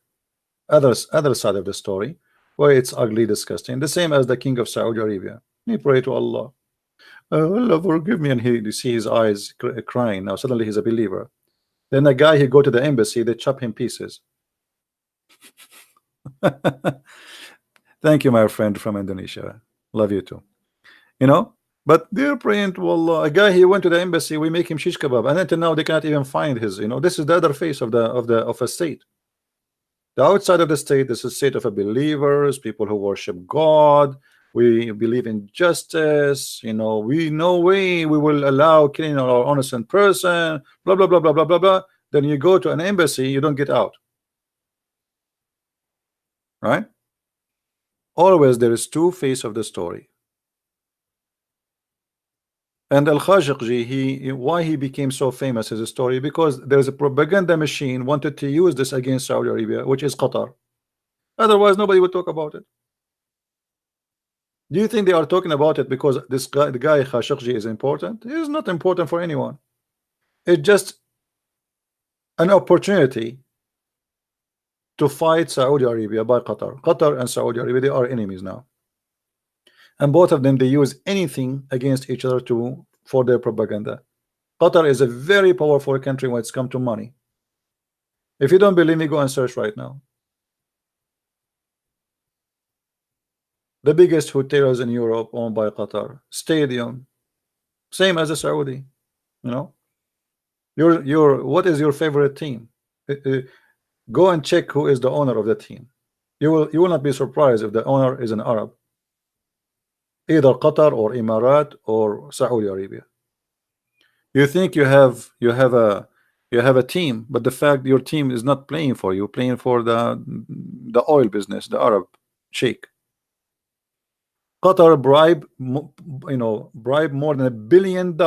other side of the story where it's ugly, disgusting. The same as the king of Saudi Arabia. He pray to Allah, Allah forgive me, and you see his eyes crying. Now suddenly he's a believer. Then a guy, he go to the embassy, they chop him pieces. Thank you, my friend from Indonesia. Love you too. You know, but dear print, well, a guy, he went to the embassy, we make him shish kebab, and until now they cannot even find his. You know, this is the other face of of a state. The outside of the state is a state of a believers, people who worship God. We believe in justice. You know, we no way we will allow killing our innocent person. Blah blah blah blah blah blah blah. Then you go to an embassy, you don't get out. Right? Always there is two faces of the story. And Al-Khashoggi, why he became so famous as a story, because there's a propaganda machine wanted to use this against Saudi Arabia, which is Qatar. Otherwise, nobody would talk about it. Do you think they are talking about it because this guy, the guy Khashoggi, is important? He is not important for anyone. It's just an opportunity to fight Saudi Arabia by Qatar. Qatar and Saudi Arabia, they are enemies now. And both of them, they use anything against each other for their propaganda. Qatar is a very powerful country when it's come to money. If you don't believe me, go and search right now. The biggest hotels in Europe owned by Qatar. Stadium, same as the Saudi. You know, what is your favorite team? Go and check who is the owner of the team. You will not be surprised if the owner is an Arab, either Qatar or Emirat or Saudi Arabia. You think you have a team, but the fact your team is not playing for you, playing for the oil business, the Arab sheikh. Qatar bribe more than $1 billion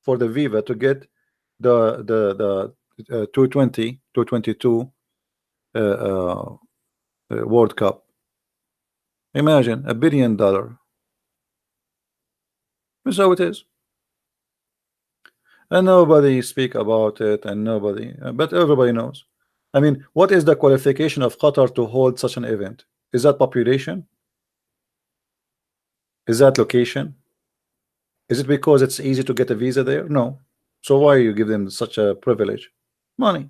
for the Viva to get the 222 World Cup. Imagine $1 billion. That's how it is. And nobody speak about it, and nobody, but everybody knows. I mean, what is the qualification of Qatar to hold such an event? Is that population? Is that location? Is it because it's easy to get a visa there? No. So why you give them such a privilege? Money.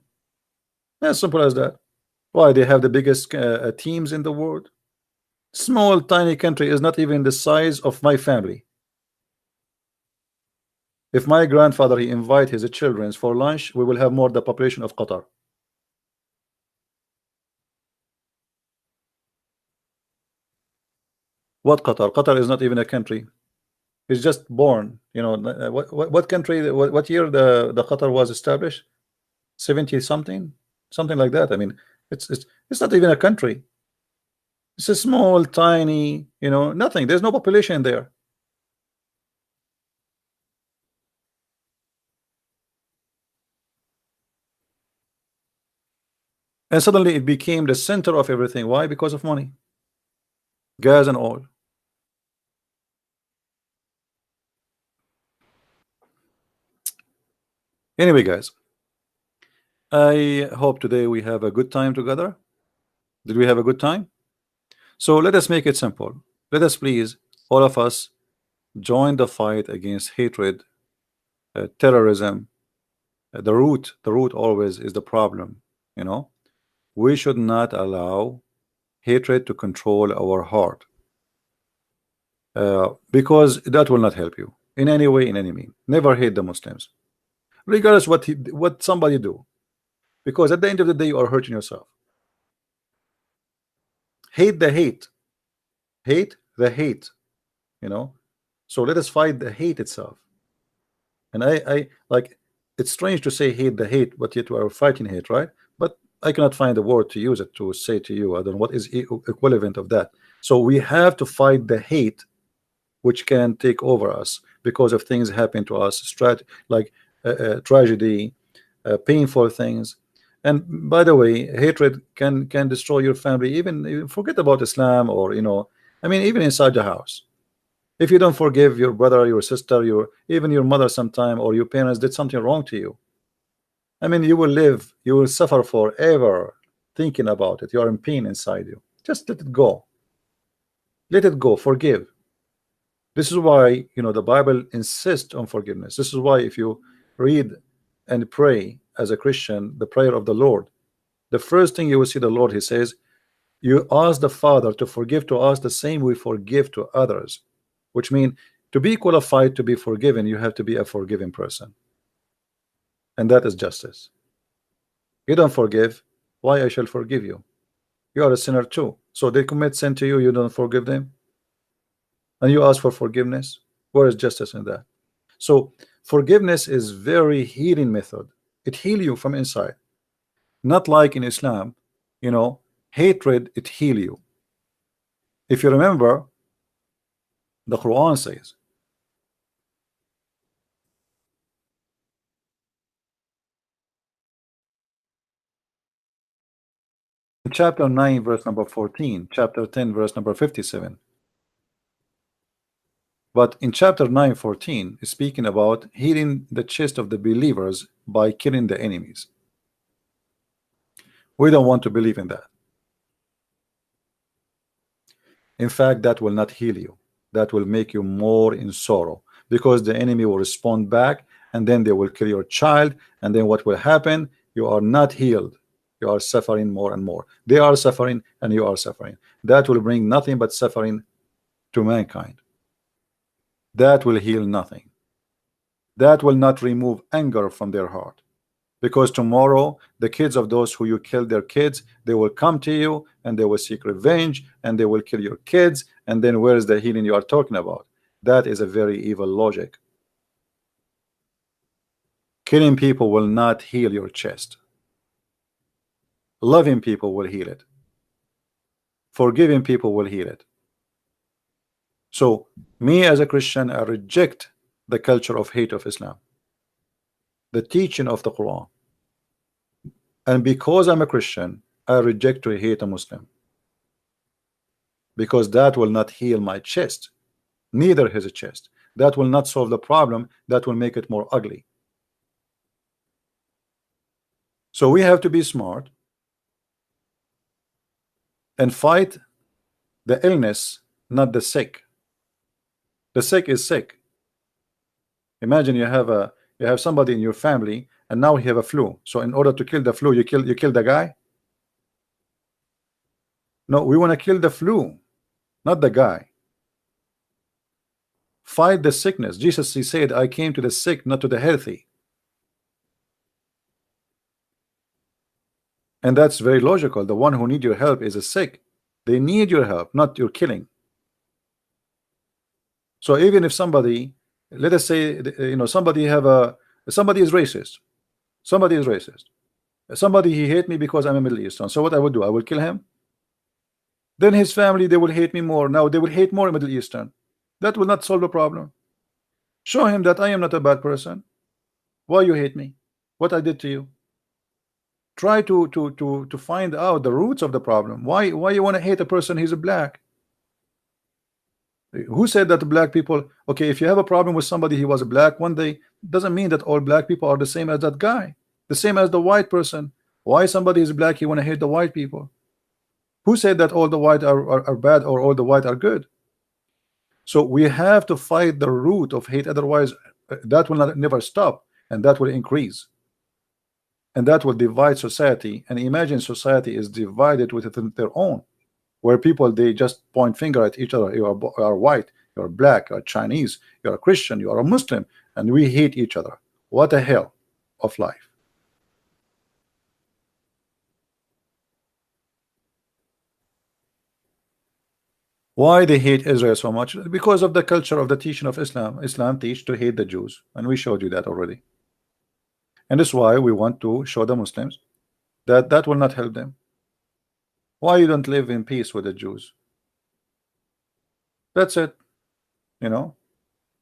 As simple as that. Why they have the biggest teams in the world? Small tiny country is not even the size of my family. If my grandfather he invite his children for lunch, we will have more the population of Qatar. What Qatar? Qatar is not even a country. It's just born. You know what country? What year the Qatar was established? 70 something like that. I mean, it's not even a country. It's a small, tiny. You know, nothing. There's no population there. And suddenly it became the center of everything. Why? Because of money, gas and oil. Anyway, guys, I hope today we have a good time together. Did we have a good time? So let us make it simple. Let us please, all of us, join the fight against hatred, terrorism. The root always is the problem. You know, we should not allow hatred to control our heart, because that will not help you in any way, in any mean. Never hate the Muslims, regardless what somebody do, because at the end of the day you are hurting yourself. Hate the hate, hate the hate, you know. So let us fight the hate itself. And I like, it's strange to say hate the hate, but yet we are fighting hate, right? But I cannot find a word to use it to say to you. I don't know what is equivalent of that. So we have to fight the hate which can take over us because of things happen to us, like tragedy, painful things. And by the way, hatred can destroy your family. Even forget about Islam, or I mean, even inside the house. If you don't forgive your brother, your sister, even your mother sometime, or your parents did something wrong to you, I mean, you will suffer forever thinking about it. You are in pain inside you. Just let it go. Let it go. Forgive. This is why the Bible insists on forgiveness. This is why if you read and pray as a Christian the prayer of the Lord, the first thing you will see the Lord, he says, You ask the Father to forgive to us the same we forgive to others, which means to be qualified to be forgiven, you have to be a forgiving person, and that is justice. You don't forgive, why I shall forgive you? You are a sinner too. So they commit sin to you, you don't forgive them, and you ask for forgiveness. Where is justice in that? So forgiveness is very healing method. It heal you from inside. Not like in Islam, you know, hatred, it heal you. If you remember, the Quran says, chapter 9 verse number 14, chapter 10 verse number 57. But in chapter 9:14 is speaking about healing the chest of the believers by killing the enemies. We don't want to believe in that. In fact, that will not heal you. That will make you more in sorrow, because the enemy will respond back, and then they will kill your child, and then what will happen? You are not healed. You are suffering more and more. They are suffering and you are suffering. That will bring nothing but suffering to mankind. That will heal nothing. That will not remove anger from their heart, because tomorrow the kids of those who you killed their kids, they will come to you and they will seek revenge and they will kill your kids, and then where is the healing you are talking about? That is a very evil logic. Killing people will not heal your chest. Loving people will heal it. Forgiving people will heal it. So me as a Christian, I reject the culture of hate of Islam, the teaching of the Quran. And because I'm a Christian, I reject to hate a Muslim, because that will not heal my chest, neither his chest. That will not solve the problem. That will make it more ugly. So we have to be smart and fight the illness, not the sick. The sick is sick. Imagine you have somebody in your family and now he have a flu. So in order to kill the flu, you kill the guy? No, we want to kill the flu, not the guy. Fight the sickness. Jesus, he said, I came to the sick, not to the healthy. And that's very logical. The one who need your help is a sick. They need your help, not your killing. So even if somebody, let us say, you know, somebody is racist. Somebody is racist. Somebody, he hate me because I'm a Middle Eastern. So what I would do, I will kill him. Then his family, they will hate me more. Now they will hate more Middle Eastern. That will not solve the problem. Show him that I am not a bad person. Why you hate me? What I did to you? Try to find out the roots of the problem. Why you want to hate a person? He's a black. Who said that the black people? Okay, if you have a problem with somebody, he was a black one day, doesn't mean that all black people are the same as that guy. The same as the white person. Why somebody is black, you want to hate the white people? Who said that all the white are bad or all the white are good? So we have to fight the root of hate, otherwise that will never stop, and that will increase, and that will divide society. And imagine society is divided within their own, where people, they just point finger at each other. You are white, you're black, you're Chinese, you're a Christian, you are a Muslim, and we hate each other. What a hell of life. Why they hate Israel so much? Because of the culture of the teaching of Islam. Islam teach to hate the Jews, and we showed you that already. And that's why we want to show the Muslims that that will not help them. Why you don't live in peace with the Jews? That's it, you know.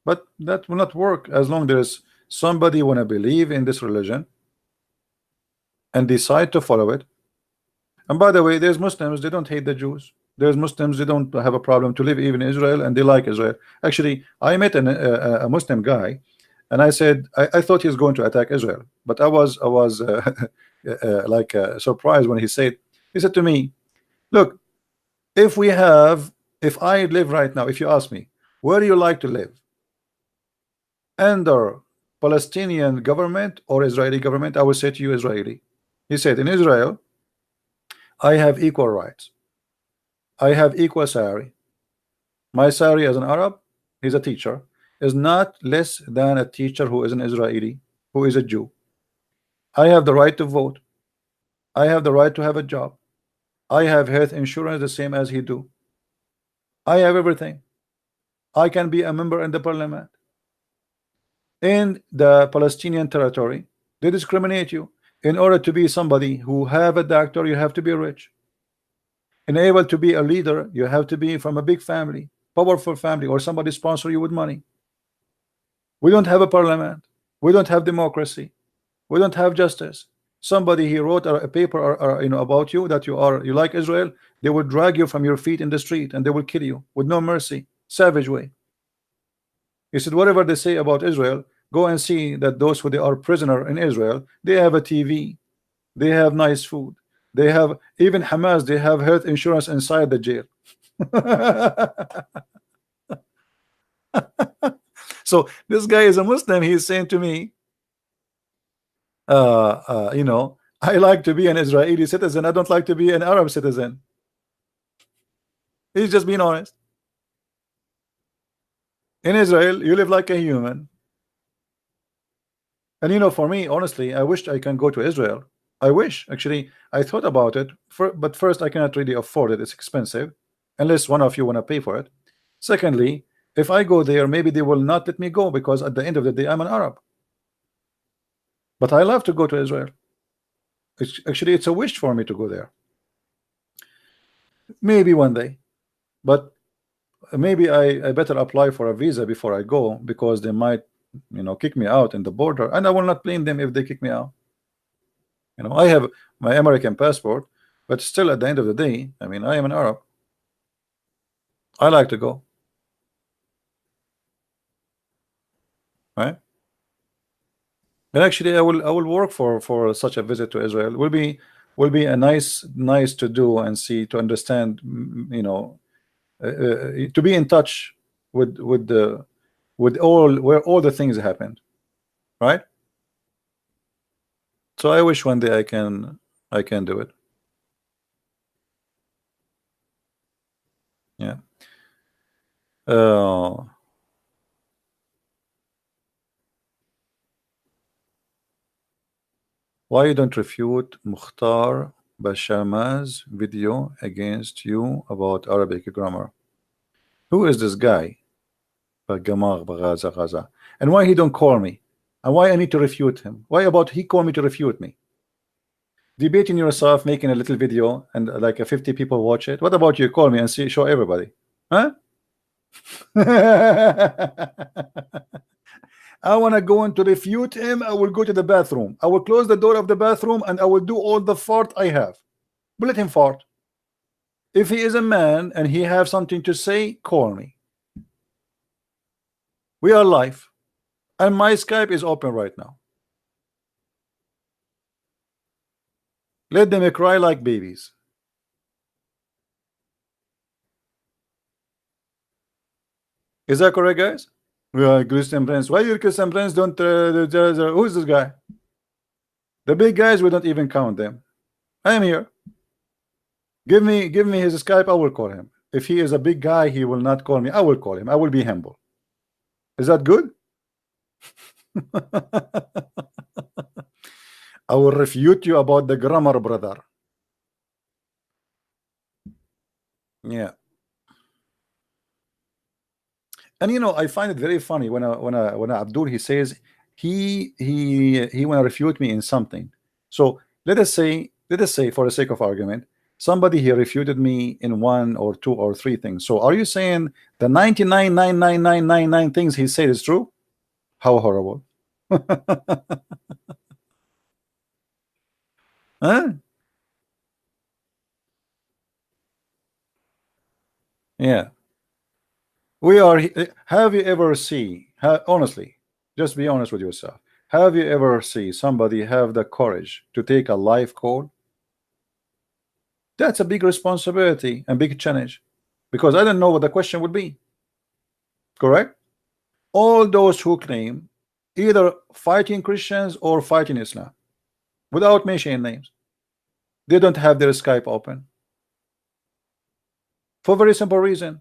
But that will not work as long there's somebody want to believe in this religion and decide to follow it. And by the way, there's Muslims, they don't hate the Jews. There's Muslims, they don't have a problem to live even in Israel, and they like Israel. Actually, I met a Muslim guy, and I said I thought he's going to attack Israel, but I was like surprised when he said to me, look, if I live right now, if you ask me, where do you like to live? Under Palestinian government or Israeli government? I will say to you, Israeli. He said, in Israel, I have equal rights. I have equal salary. My salary as an Arab, he's a teacher, is not less than a teacher who is an Israeli, who is a Jew. I have the right to vote. I have the right to have a job. I have health insurance the same as he do. I have everything. I can be a member in the parliament. In the Palestinian territory, they discriminate you. In order to be somebody who have a doctor, you have to be rich. And able to be a leader, you have to be from a big family, powerful family, or somebody sponsor you with money. We don't have a parliament. We don't have democracy. We don't have justice. Somebody he wrote a paper or about you that you like Israel, they will drag you from your feet in the street and they will kill you with no mercy, savage way. He said whatever they say about Israel, go and see that those who they are prisoner in Israel, they have a TV, they have nice food, they have even Hamas, they have health insurance inside the jail. So this guy is a Muslim. He's saying to me, I like to be an Israeli citizen. I don't like to be an Arab citizen. He's just being honest. In Israel, you live like a human. And for me, honestly, I wish I can go to Israel. I wish, actually, I thought about it, but first, I cannot really afford it. It's expensive, unless one of you want to pay for it. Secondly, if I go there, maybe they will not let me go because at the end of the day, I'm an Arab. But I love to go to Israel. Actually, it's a wish for me to go there. Maybe one day, but maybe I better apply for a visa before I go, because they might kick me out in the border, and I will not blame them if they kick me out. I have my American passport, but still at the end of the day, I mean, I am an Arab. I like to go, right? And actually, I will work for such a visit to Israel. Will be a nice to do and see, to understand, to be in touch with all where all the things happened, right? So I wish one day I can do it. Yeah. Why you don't refute Mukhtar Basham's video against you about Arabic grammar? Who is this guy? And why he don't call me? And why I need to refute him? Why about he call me to refute me? Debating yourself, making a little video, and like 50 people watch it. What about you call me and show everybody? Huh? I want to go in to refute him. I will go to the bathroom. I will close the door of the bathroom and I will do all the fart I have. But let him fart. If he is a man and he have something to say, call me. We are live, and my Skype is open right now. Let them cry like babies. Is that correct, guys? We are Christian Prince. Why your Christian Prince don't? Who's this guy? The big guys, we don't even count them. I am here. Give me his Skype. I will call him. If he is a big guy, he will not call me. I will call him. I will be humble. Is that good? I will refute you about the grammar, brother. Yeah. And I find it very funny when Abdul he says he want to refute me in something. So let us say for the sake of argument, somebody here refuted me in 1 or 2 or 3 things. So are you saying the 99.99999 things he said is true? How horrible. Huh? Yeah. We are. Have you ever honestly, just be honest with yourself. Have you ever seen somebody have the courage to take a live call? That's a big responsibility and big challenge, because I don't know what the question would be. Correct? All those who claim either fighting Christians or fighting Islam, without mentioning names, they don't have their Skype open. for a very simple reason.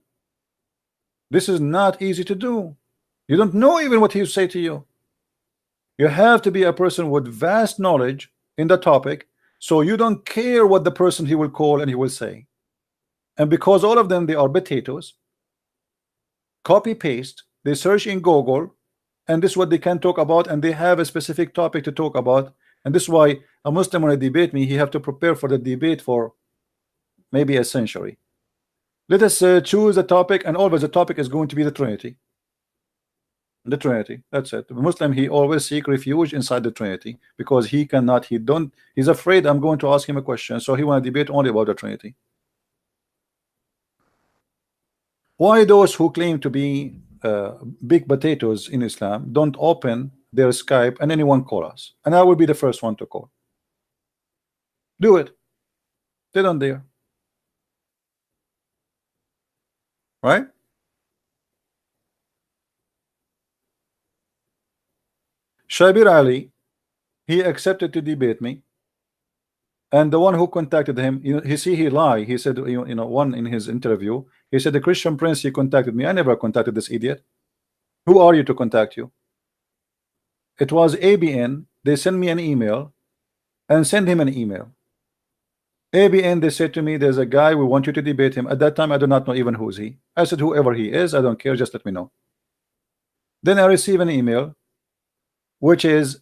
This is not easy to do. You don't know even what he will say to you. You have to be a person with vast knowledge in the topic, so you don't care what the person he will call and he will say. And because all of them, they are potatoes, copy paste, they search in Google, and this is what they can talk about, and they have a specific topic to talk about. And this is why a Muslim, when I debate me, he have to prepare for the debate for maybe a century. Let us choose a topic, and always the topic is going to be the Trinity. The Trinity, that's it. The Muslim, he always seek refuge inside the Trinity, because he cannot, he's afraid I'm going to ask him a question, so he want to debate only about the Trinity. Why those who claim to be big potatoes in Islam don't open their Skype and anyone call us, and I will be the first one to call? Do it. They don't dare, right? Shabir Ali, he accepted to debate me, and the one who contacted him, he lied. He said, one in his interview, he said the Christian Prince, he contacted me. I never contacted this idiot. Who are you to contact you? It was ABN. They sent me an email and send him an email. ABN, they said to me, there's a guy, we want you to debate him. At that time, I do not know even who is he. I said, whoever he is, I don't care, just let me know. Then I receive an email, which is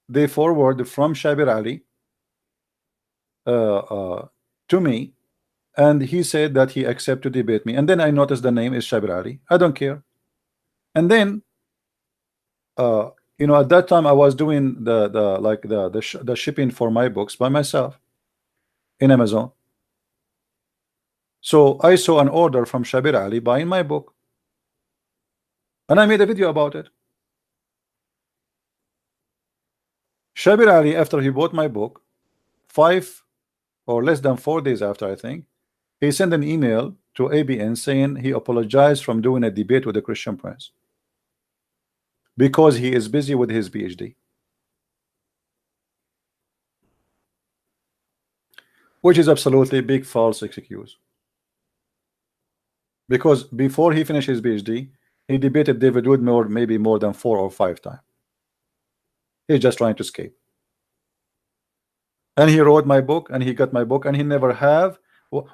they forward from Shabir Ali to me, and he said that he accepted to debate me. And then I noticed the name is Shabir Ali. I don't care. And then at that time I was doing the shipping for my books by myself in Amazon. So I saw an order from Shabir Ali buying my book, and I made a video about it. Shabir Ali, after he bought my book, 5 or less than 4 days after, I think, he sent an email to ABN saying he apologized from doing a debate with the Christian Prince because he is busy with his PhD, which is absolutely big false excuse. Because before he finished his PhD, he debated David Wood maybe more than 4 or 5 times. He's just trying to escape. And he wrote my book, and he got my book, and he never have.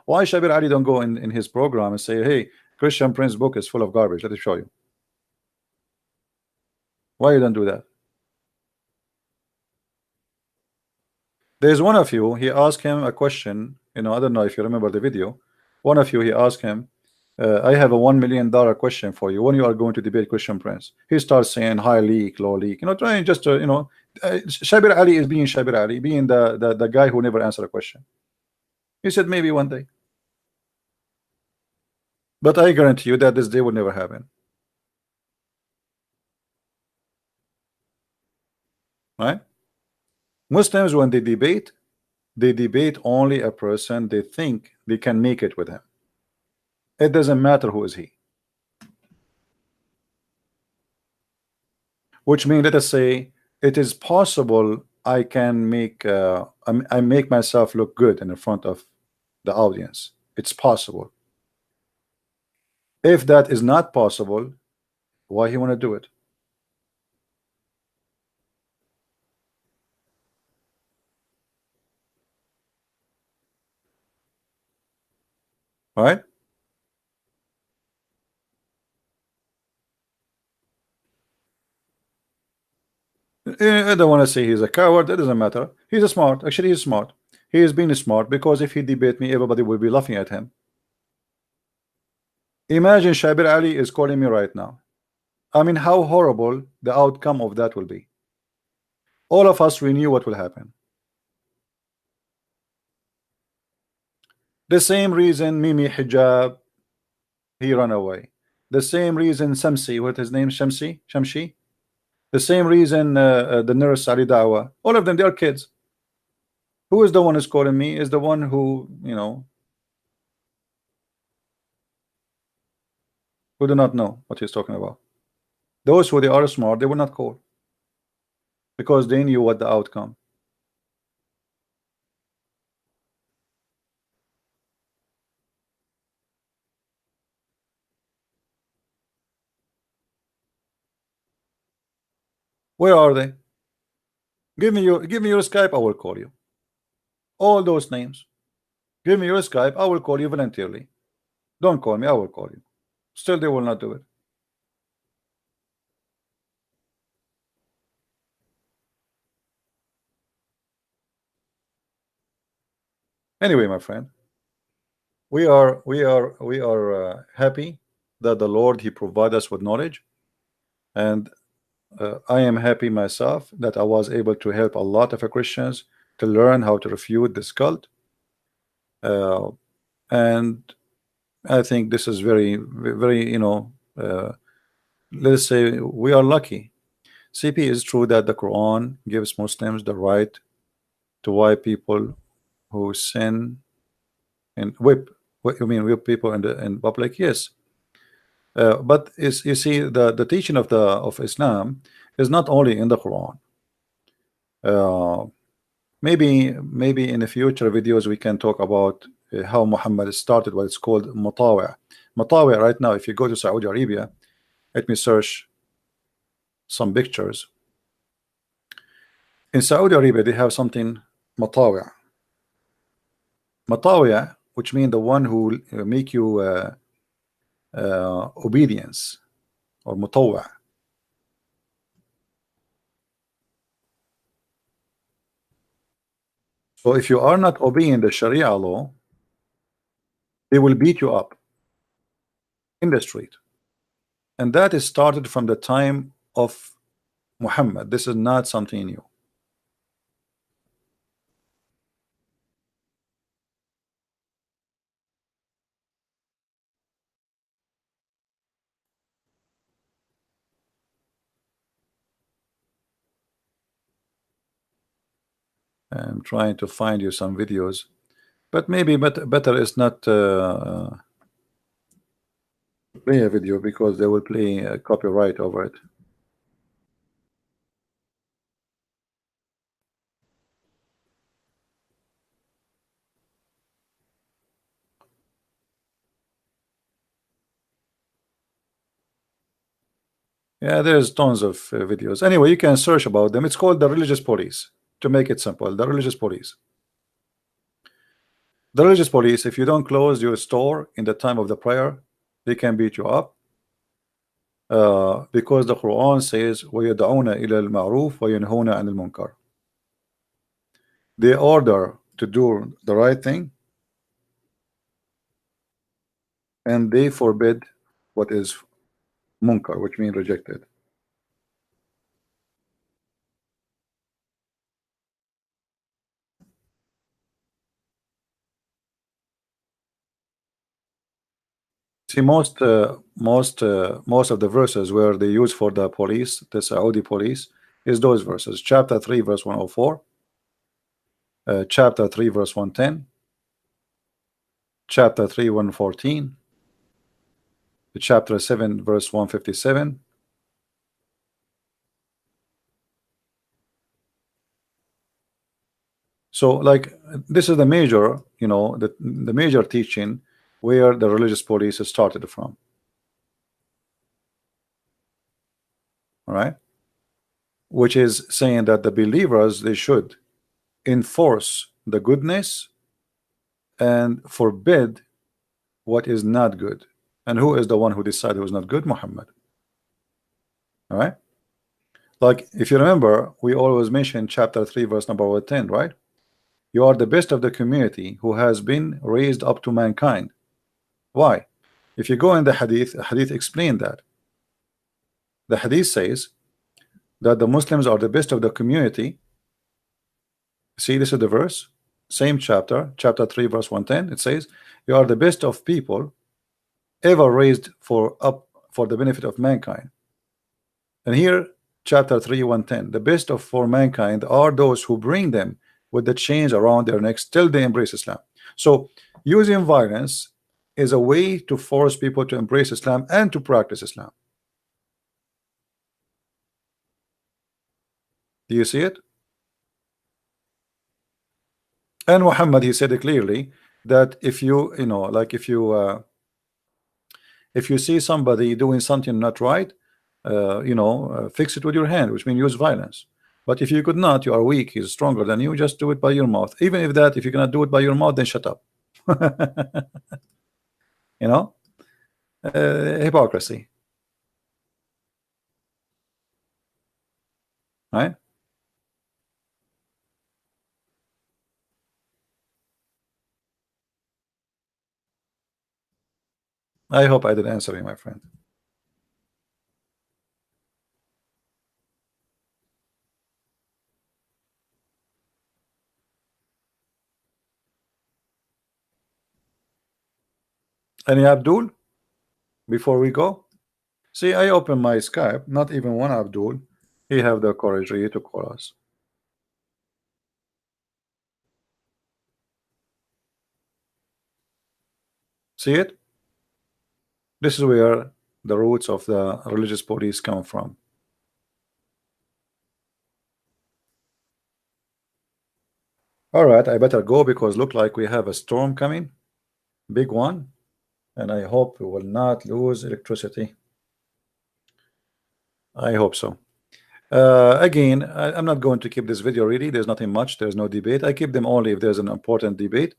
Why Shabir Ali don't go in his program and say, hey, Christian Prince book is full of garbage, let me show you? Why you don't do that? There's one of you, he asked him a question, I don't know if you remember the video. One of you, he asked him, I have a $1 million question for you. When you are going to debate Christian Prince, he starts saying high leak, low leak, trying just to, Shabir Ali is being Shabir Ali, being the guy who never answered a question. He said maybe one day, but I guarantee you that this day will never happen. Right? Muslims, when they debate only a person they think they can make it with him. It doesn't matter who is he. Which means, let us say, it is possible I can make I make myself look good in front of the audience. It's possible. If that is not possible, why he want to do it? All right? I don't want to say he's a coward. It doesn't matter. He's a smart. Actually, he's smart. He is being smart because if he debate me, everybody will be laughing at him. Imagine Shabir Ali is calling me right now. I mean, how horrible the outcome of that will be. All of us, we knew what will happen. The same reason Mimi Hijab, he ran away. The same reason Samsi, what his name, Shamshi. The same reason the nurse Ali Dawa. All of them, they are kids. Who is the one who's calling me? Is the one who, who do not know what he's talking about. Those who they are smart, they will not call because they knew what the outcome. Where are they? Give me your Skype, I will call you. All those names. Give me your Skype, I will call you voluntarily. Don't call me, I will call you. Still they will not do it. Anyway, my friend, we are happy that the Lord he provide us with knowledge, and I am happy myself that I was able to help a lot of Christians to learn how to refute this cult, uh, and I think this is very let's say we are lucky. CP is true that the Quran gives Muslims the right to wipe people who sin and whip. What you mean, whip people in public? Yes, but is you see the teaching of Islam is not only in the Quran. Uh, maybe in the future videos we can talk about how Muhammad started what it's called mutawa. Mutawa right now, if you go to Saudi Arabia, let me search some pictures. In Saudi Arabia they have something mutawa. Matawiya, which means the one who make you obedience, or mutawwa. So if you are not obeying the Sharia law, they will beat you up in the street, and that is started from the time of Muhammad. This is not something new. I'm trying to find you some videos, but maybe better is not play a video because they will play copyright over it. Yeah, there's tons of videos. Anyway, you can search about them. It's called the religious police. To make it simple, the religious police. The religious police, if you don't close your store in the time of the prayer, they can beat you up. Because the Quran says, وَيَدْعُونَ إِلَى الْمَعْرُوفِ وَيَنْهُونَ عَنِ الْمُنْكَرِ. They order to do the right thing, and they forbid what is munkar, which means rejected. See, most of the verses where they use for the police, the Saudi police, is those verses. Chapter 3, verse 104. Chapter 3, verse 110. Chapter 3, 114. Chapter 7, verse 157. So, like, this is the major, the major teaching where the religious police started from. All right, which is saying that the believers, they should enforce the goodness and forbid what is not good. And who is the one who decided it was not good? Muhammad. All right, like, if you remember, we always mention chapter 3, verse number 10, right? You are the best of the community who has been raised up to mankind. Why? If you go in the hadith explained that. The hadith says that the Muslims are the best of the community. See, this is the verse, same chapter 3, verse 110. It says, you are the best of people ever raised for the benefit of mankind. And here, chapter 3, 110, the best of for mankind are those who bring them with the chains around their necks till they embrace Islam. So using violence is a way to force people to embrace Islam and to practice Islam. Do you see it? And Muhammad, he said it clearly that if you like if you see somebody doing something not right, fix it with your hand, which means use violence. But if you could not, you are weak, he's stronger than you, just do it by your mouth. Even if you cannot do it by your mouth, then shut up. you know Hypocrisy, right? I hope I did answer you, my friend. Any Abdul before we go? See, I open my Skype, not even one Abdul. He have the courage really to call us. See it? This is where the roots of the religious police come from. All right, I better go because look like we have a storm coming, big one, and I hope we will not lose electricity. I hope so. Again, I'm not going to keep this video really. There's nothing much. There's no debate. I keep them only if there's an important debate,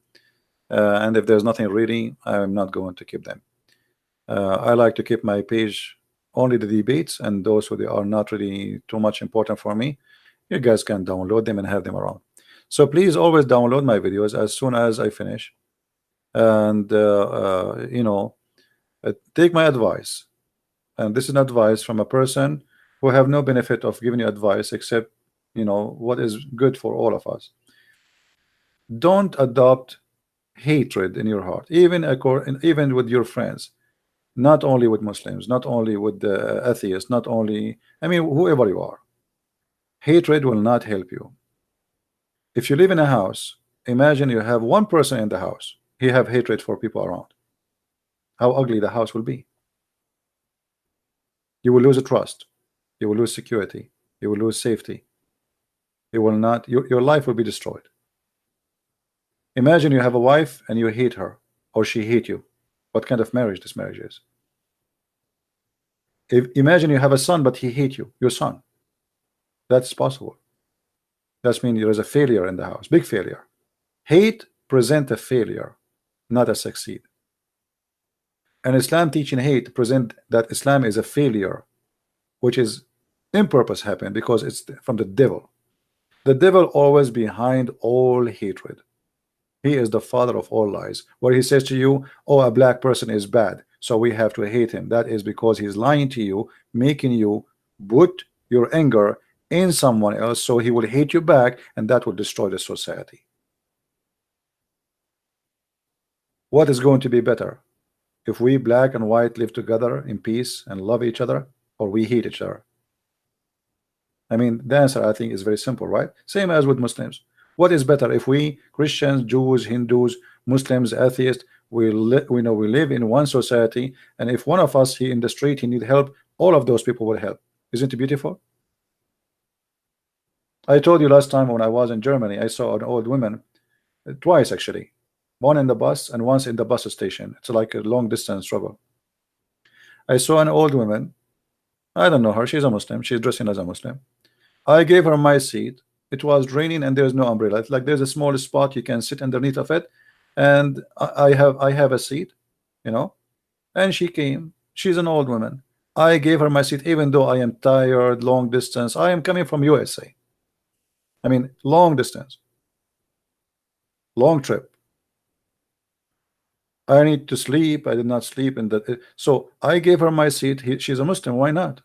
and if there's nothing really, I'm not going to keep them. I like to keep my page only the debates, and those who they are not really too much important for me, you guys can download them and have them around. So please always download my videos as soon as I finish, and take my advice. And this is an advice from a person who have no benefit of giving you advice except what is good for all of us. Don't adopt hatred in your heart, even with your friends, not only with Muslims, not only with the atheists, not only, I mean, whoever you are. Hatred will not help you. If you live in a house, imagine you have one person in the house, he have hatred for people around. How ugly the house will be. You will lose a trust, you will lose security, you will lose safety. You will not, your life will be destroyed. Imagine you have a wife and you hate her, or she hate you. What kind of marriage this marriage is? Imagine you have a son but he hate you, your son. That's possible. That means there is a failure in the house, big failure. Hate present a failure, not a succeed. And Islam teaching hate present that Islam is a failure, which is in purpose happen because it's from the devil. The devil always behind all hatred. He is the father of all lies. Where he says to you, oh, a black person is bad, so we have to hate him. That is because he's lying to you, making you put your anger in someone else, so he will hate you back, and that will destroy the society. What is going to be better? If we black and white live together in peace and love each other, or we hate each other? I mean, the answer I think is very simple, right? Same as with Muslims. What is better if we Christians, Jews, Hindus, Muslims, atheists, we live in one society, and if one of us he in the street he need help, all of those people will help. Isn't it beautiful? I told you last time when I was in Germany, I saw an old woman twice actually, one in the bus and once in the bus station. It's like a long distance travel. I saw an old woman. I don't know her. She's a Muslim. She's dressing as a Muslim. I gave her my seat. It was raining and there's no umbrella. It's like there's a small spot you can sit underneath of it, and I have a seat, and she came. She's an old woman. I gave her my seat even though I am tired, long distance. I am coming from USA. I mean, long distance, long trip. I need to sleep. I did not sleep in that. So I gave her my seat. She's a Muslim. Why not?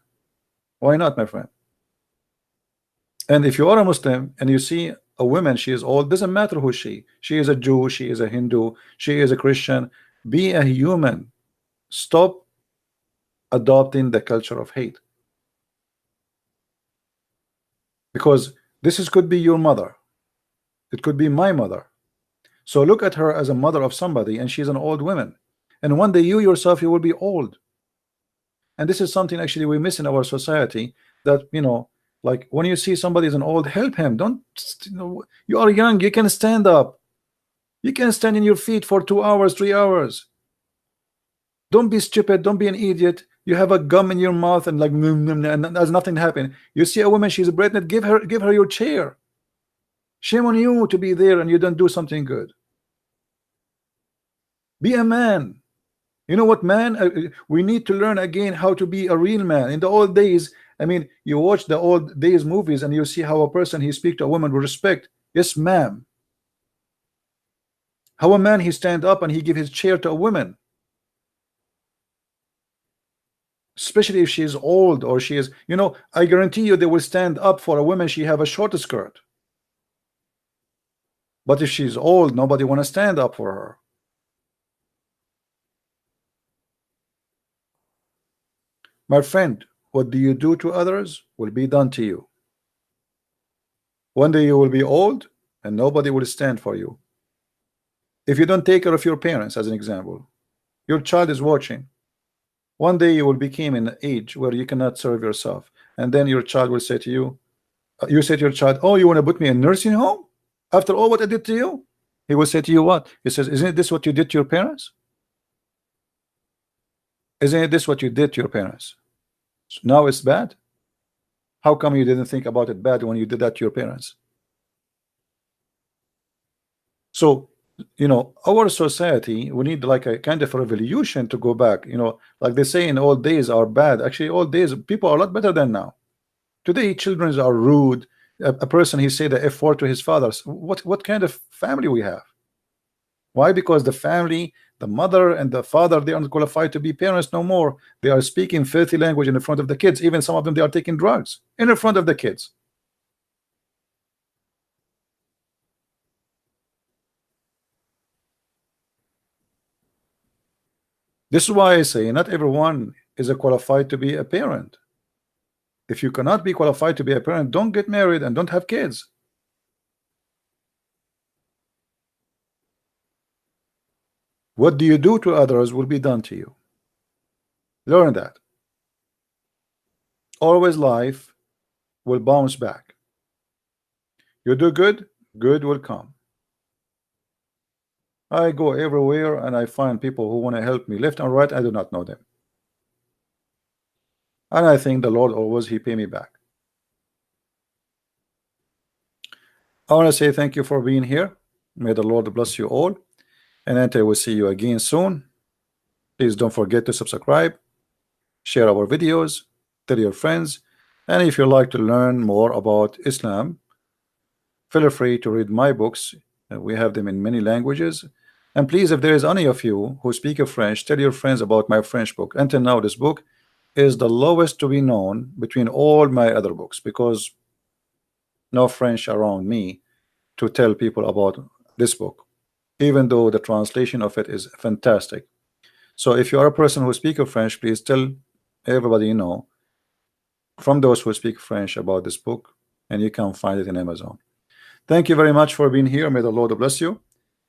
Why not, my friend? And if you are a Muslim and you see a woman, she is old, doesn't matter who she is a Jew, she is a Hindu, she is a Christian. Be a human. Stop adopting the culture of hate, because this could be your mother, it could be my mother. So look at her as a mother of somebody, and she's an old woman, and one day you yourself you will be old. And this is something actually we miss in our society, that like when you see somebody is an old, help him. Don't you are young, you can stand up, you can stand in your feet for 2 hours, 3 hours. Don't be stupid, don't be an idiot. You have a gum in your mouth and like and there's nothing happening. You see a woman, she's pregnant, give her your chair. Shame on you to be there and you don't do something good. Be a man. You know what, man? We need to learn again how to be a real man. In the old days, I mean, you watch the old days movies and you see how a person he speak to a woman with respect. Yes, ma'am. How a man he stand up and he give his chair to a woman, especially if she is old or she is, you know, I guarantee you they will stand up for a woman she have a short skirt. But if she's old, nobody want to stand up for her. My friend, what do you do to others will be done to you. One day you will be old and nobody will stand for you. If you don't take care of your parents, as an example, your child is watching. One day you will become in an age where you cannot serve yourself, and then your child will say to you, you say to your child, oh, you want to put me in nursing home after all what I did to you? He will say to you what? He says, isn't this what you did to your parents? Isn't this what you did to your parents? So now it's bad. How come you didn't think about it bad when you did that to your parents? So, you know, our society, we need like a kind of a revolution to go back. You know, like they say in old days are bad. Actually, old days people are a lot better than now. Today children are rude. A person he say the F word to his father. What kind of family we have? Why? Because the family, the mother and the father, they aren't qualified to be parents no more. They are speaking filthy language in front of the kids. Even some of them, they are taking drugs in front of the kids. This is why I say not everyone is qualified to be a parent. If you cannot be qualified to be a parent, don't get married and don't have kids. What do you do to others will be done to you. Learn that. Always life will bounce back. You do good, good will come. I go everywhere and I find people who want to help me left and right. I do not know them. And I think the Lord always he pay me back. I want to say thank you for being here. May the Lord bless you all. And until we see you again soon, please don't forget to subscribe, share our videos, tell your friends, and if you like to learn more about Islam, feel free to read my books. We have them in many languages. And please, if there is any of you who speak of French, tell your friends about my French book. Until now, this book is the lowest to be known between all my other books because no French around me to tell people about this book, even though the translation of it is fantastic. So if you are a person who speaks of French, please tell everybody you know from those who speak French about this book, and you can find it in Amazon. Thank you very much for being here. May the Lord bless you,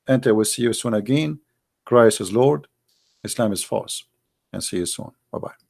and I will see you soon again. Christ is Lord, Islam is false, and see you soon. Bye-bye.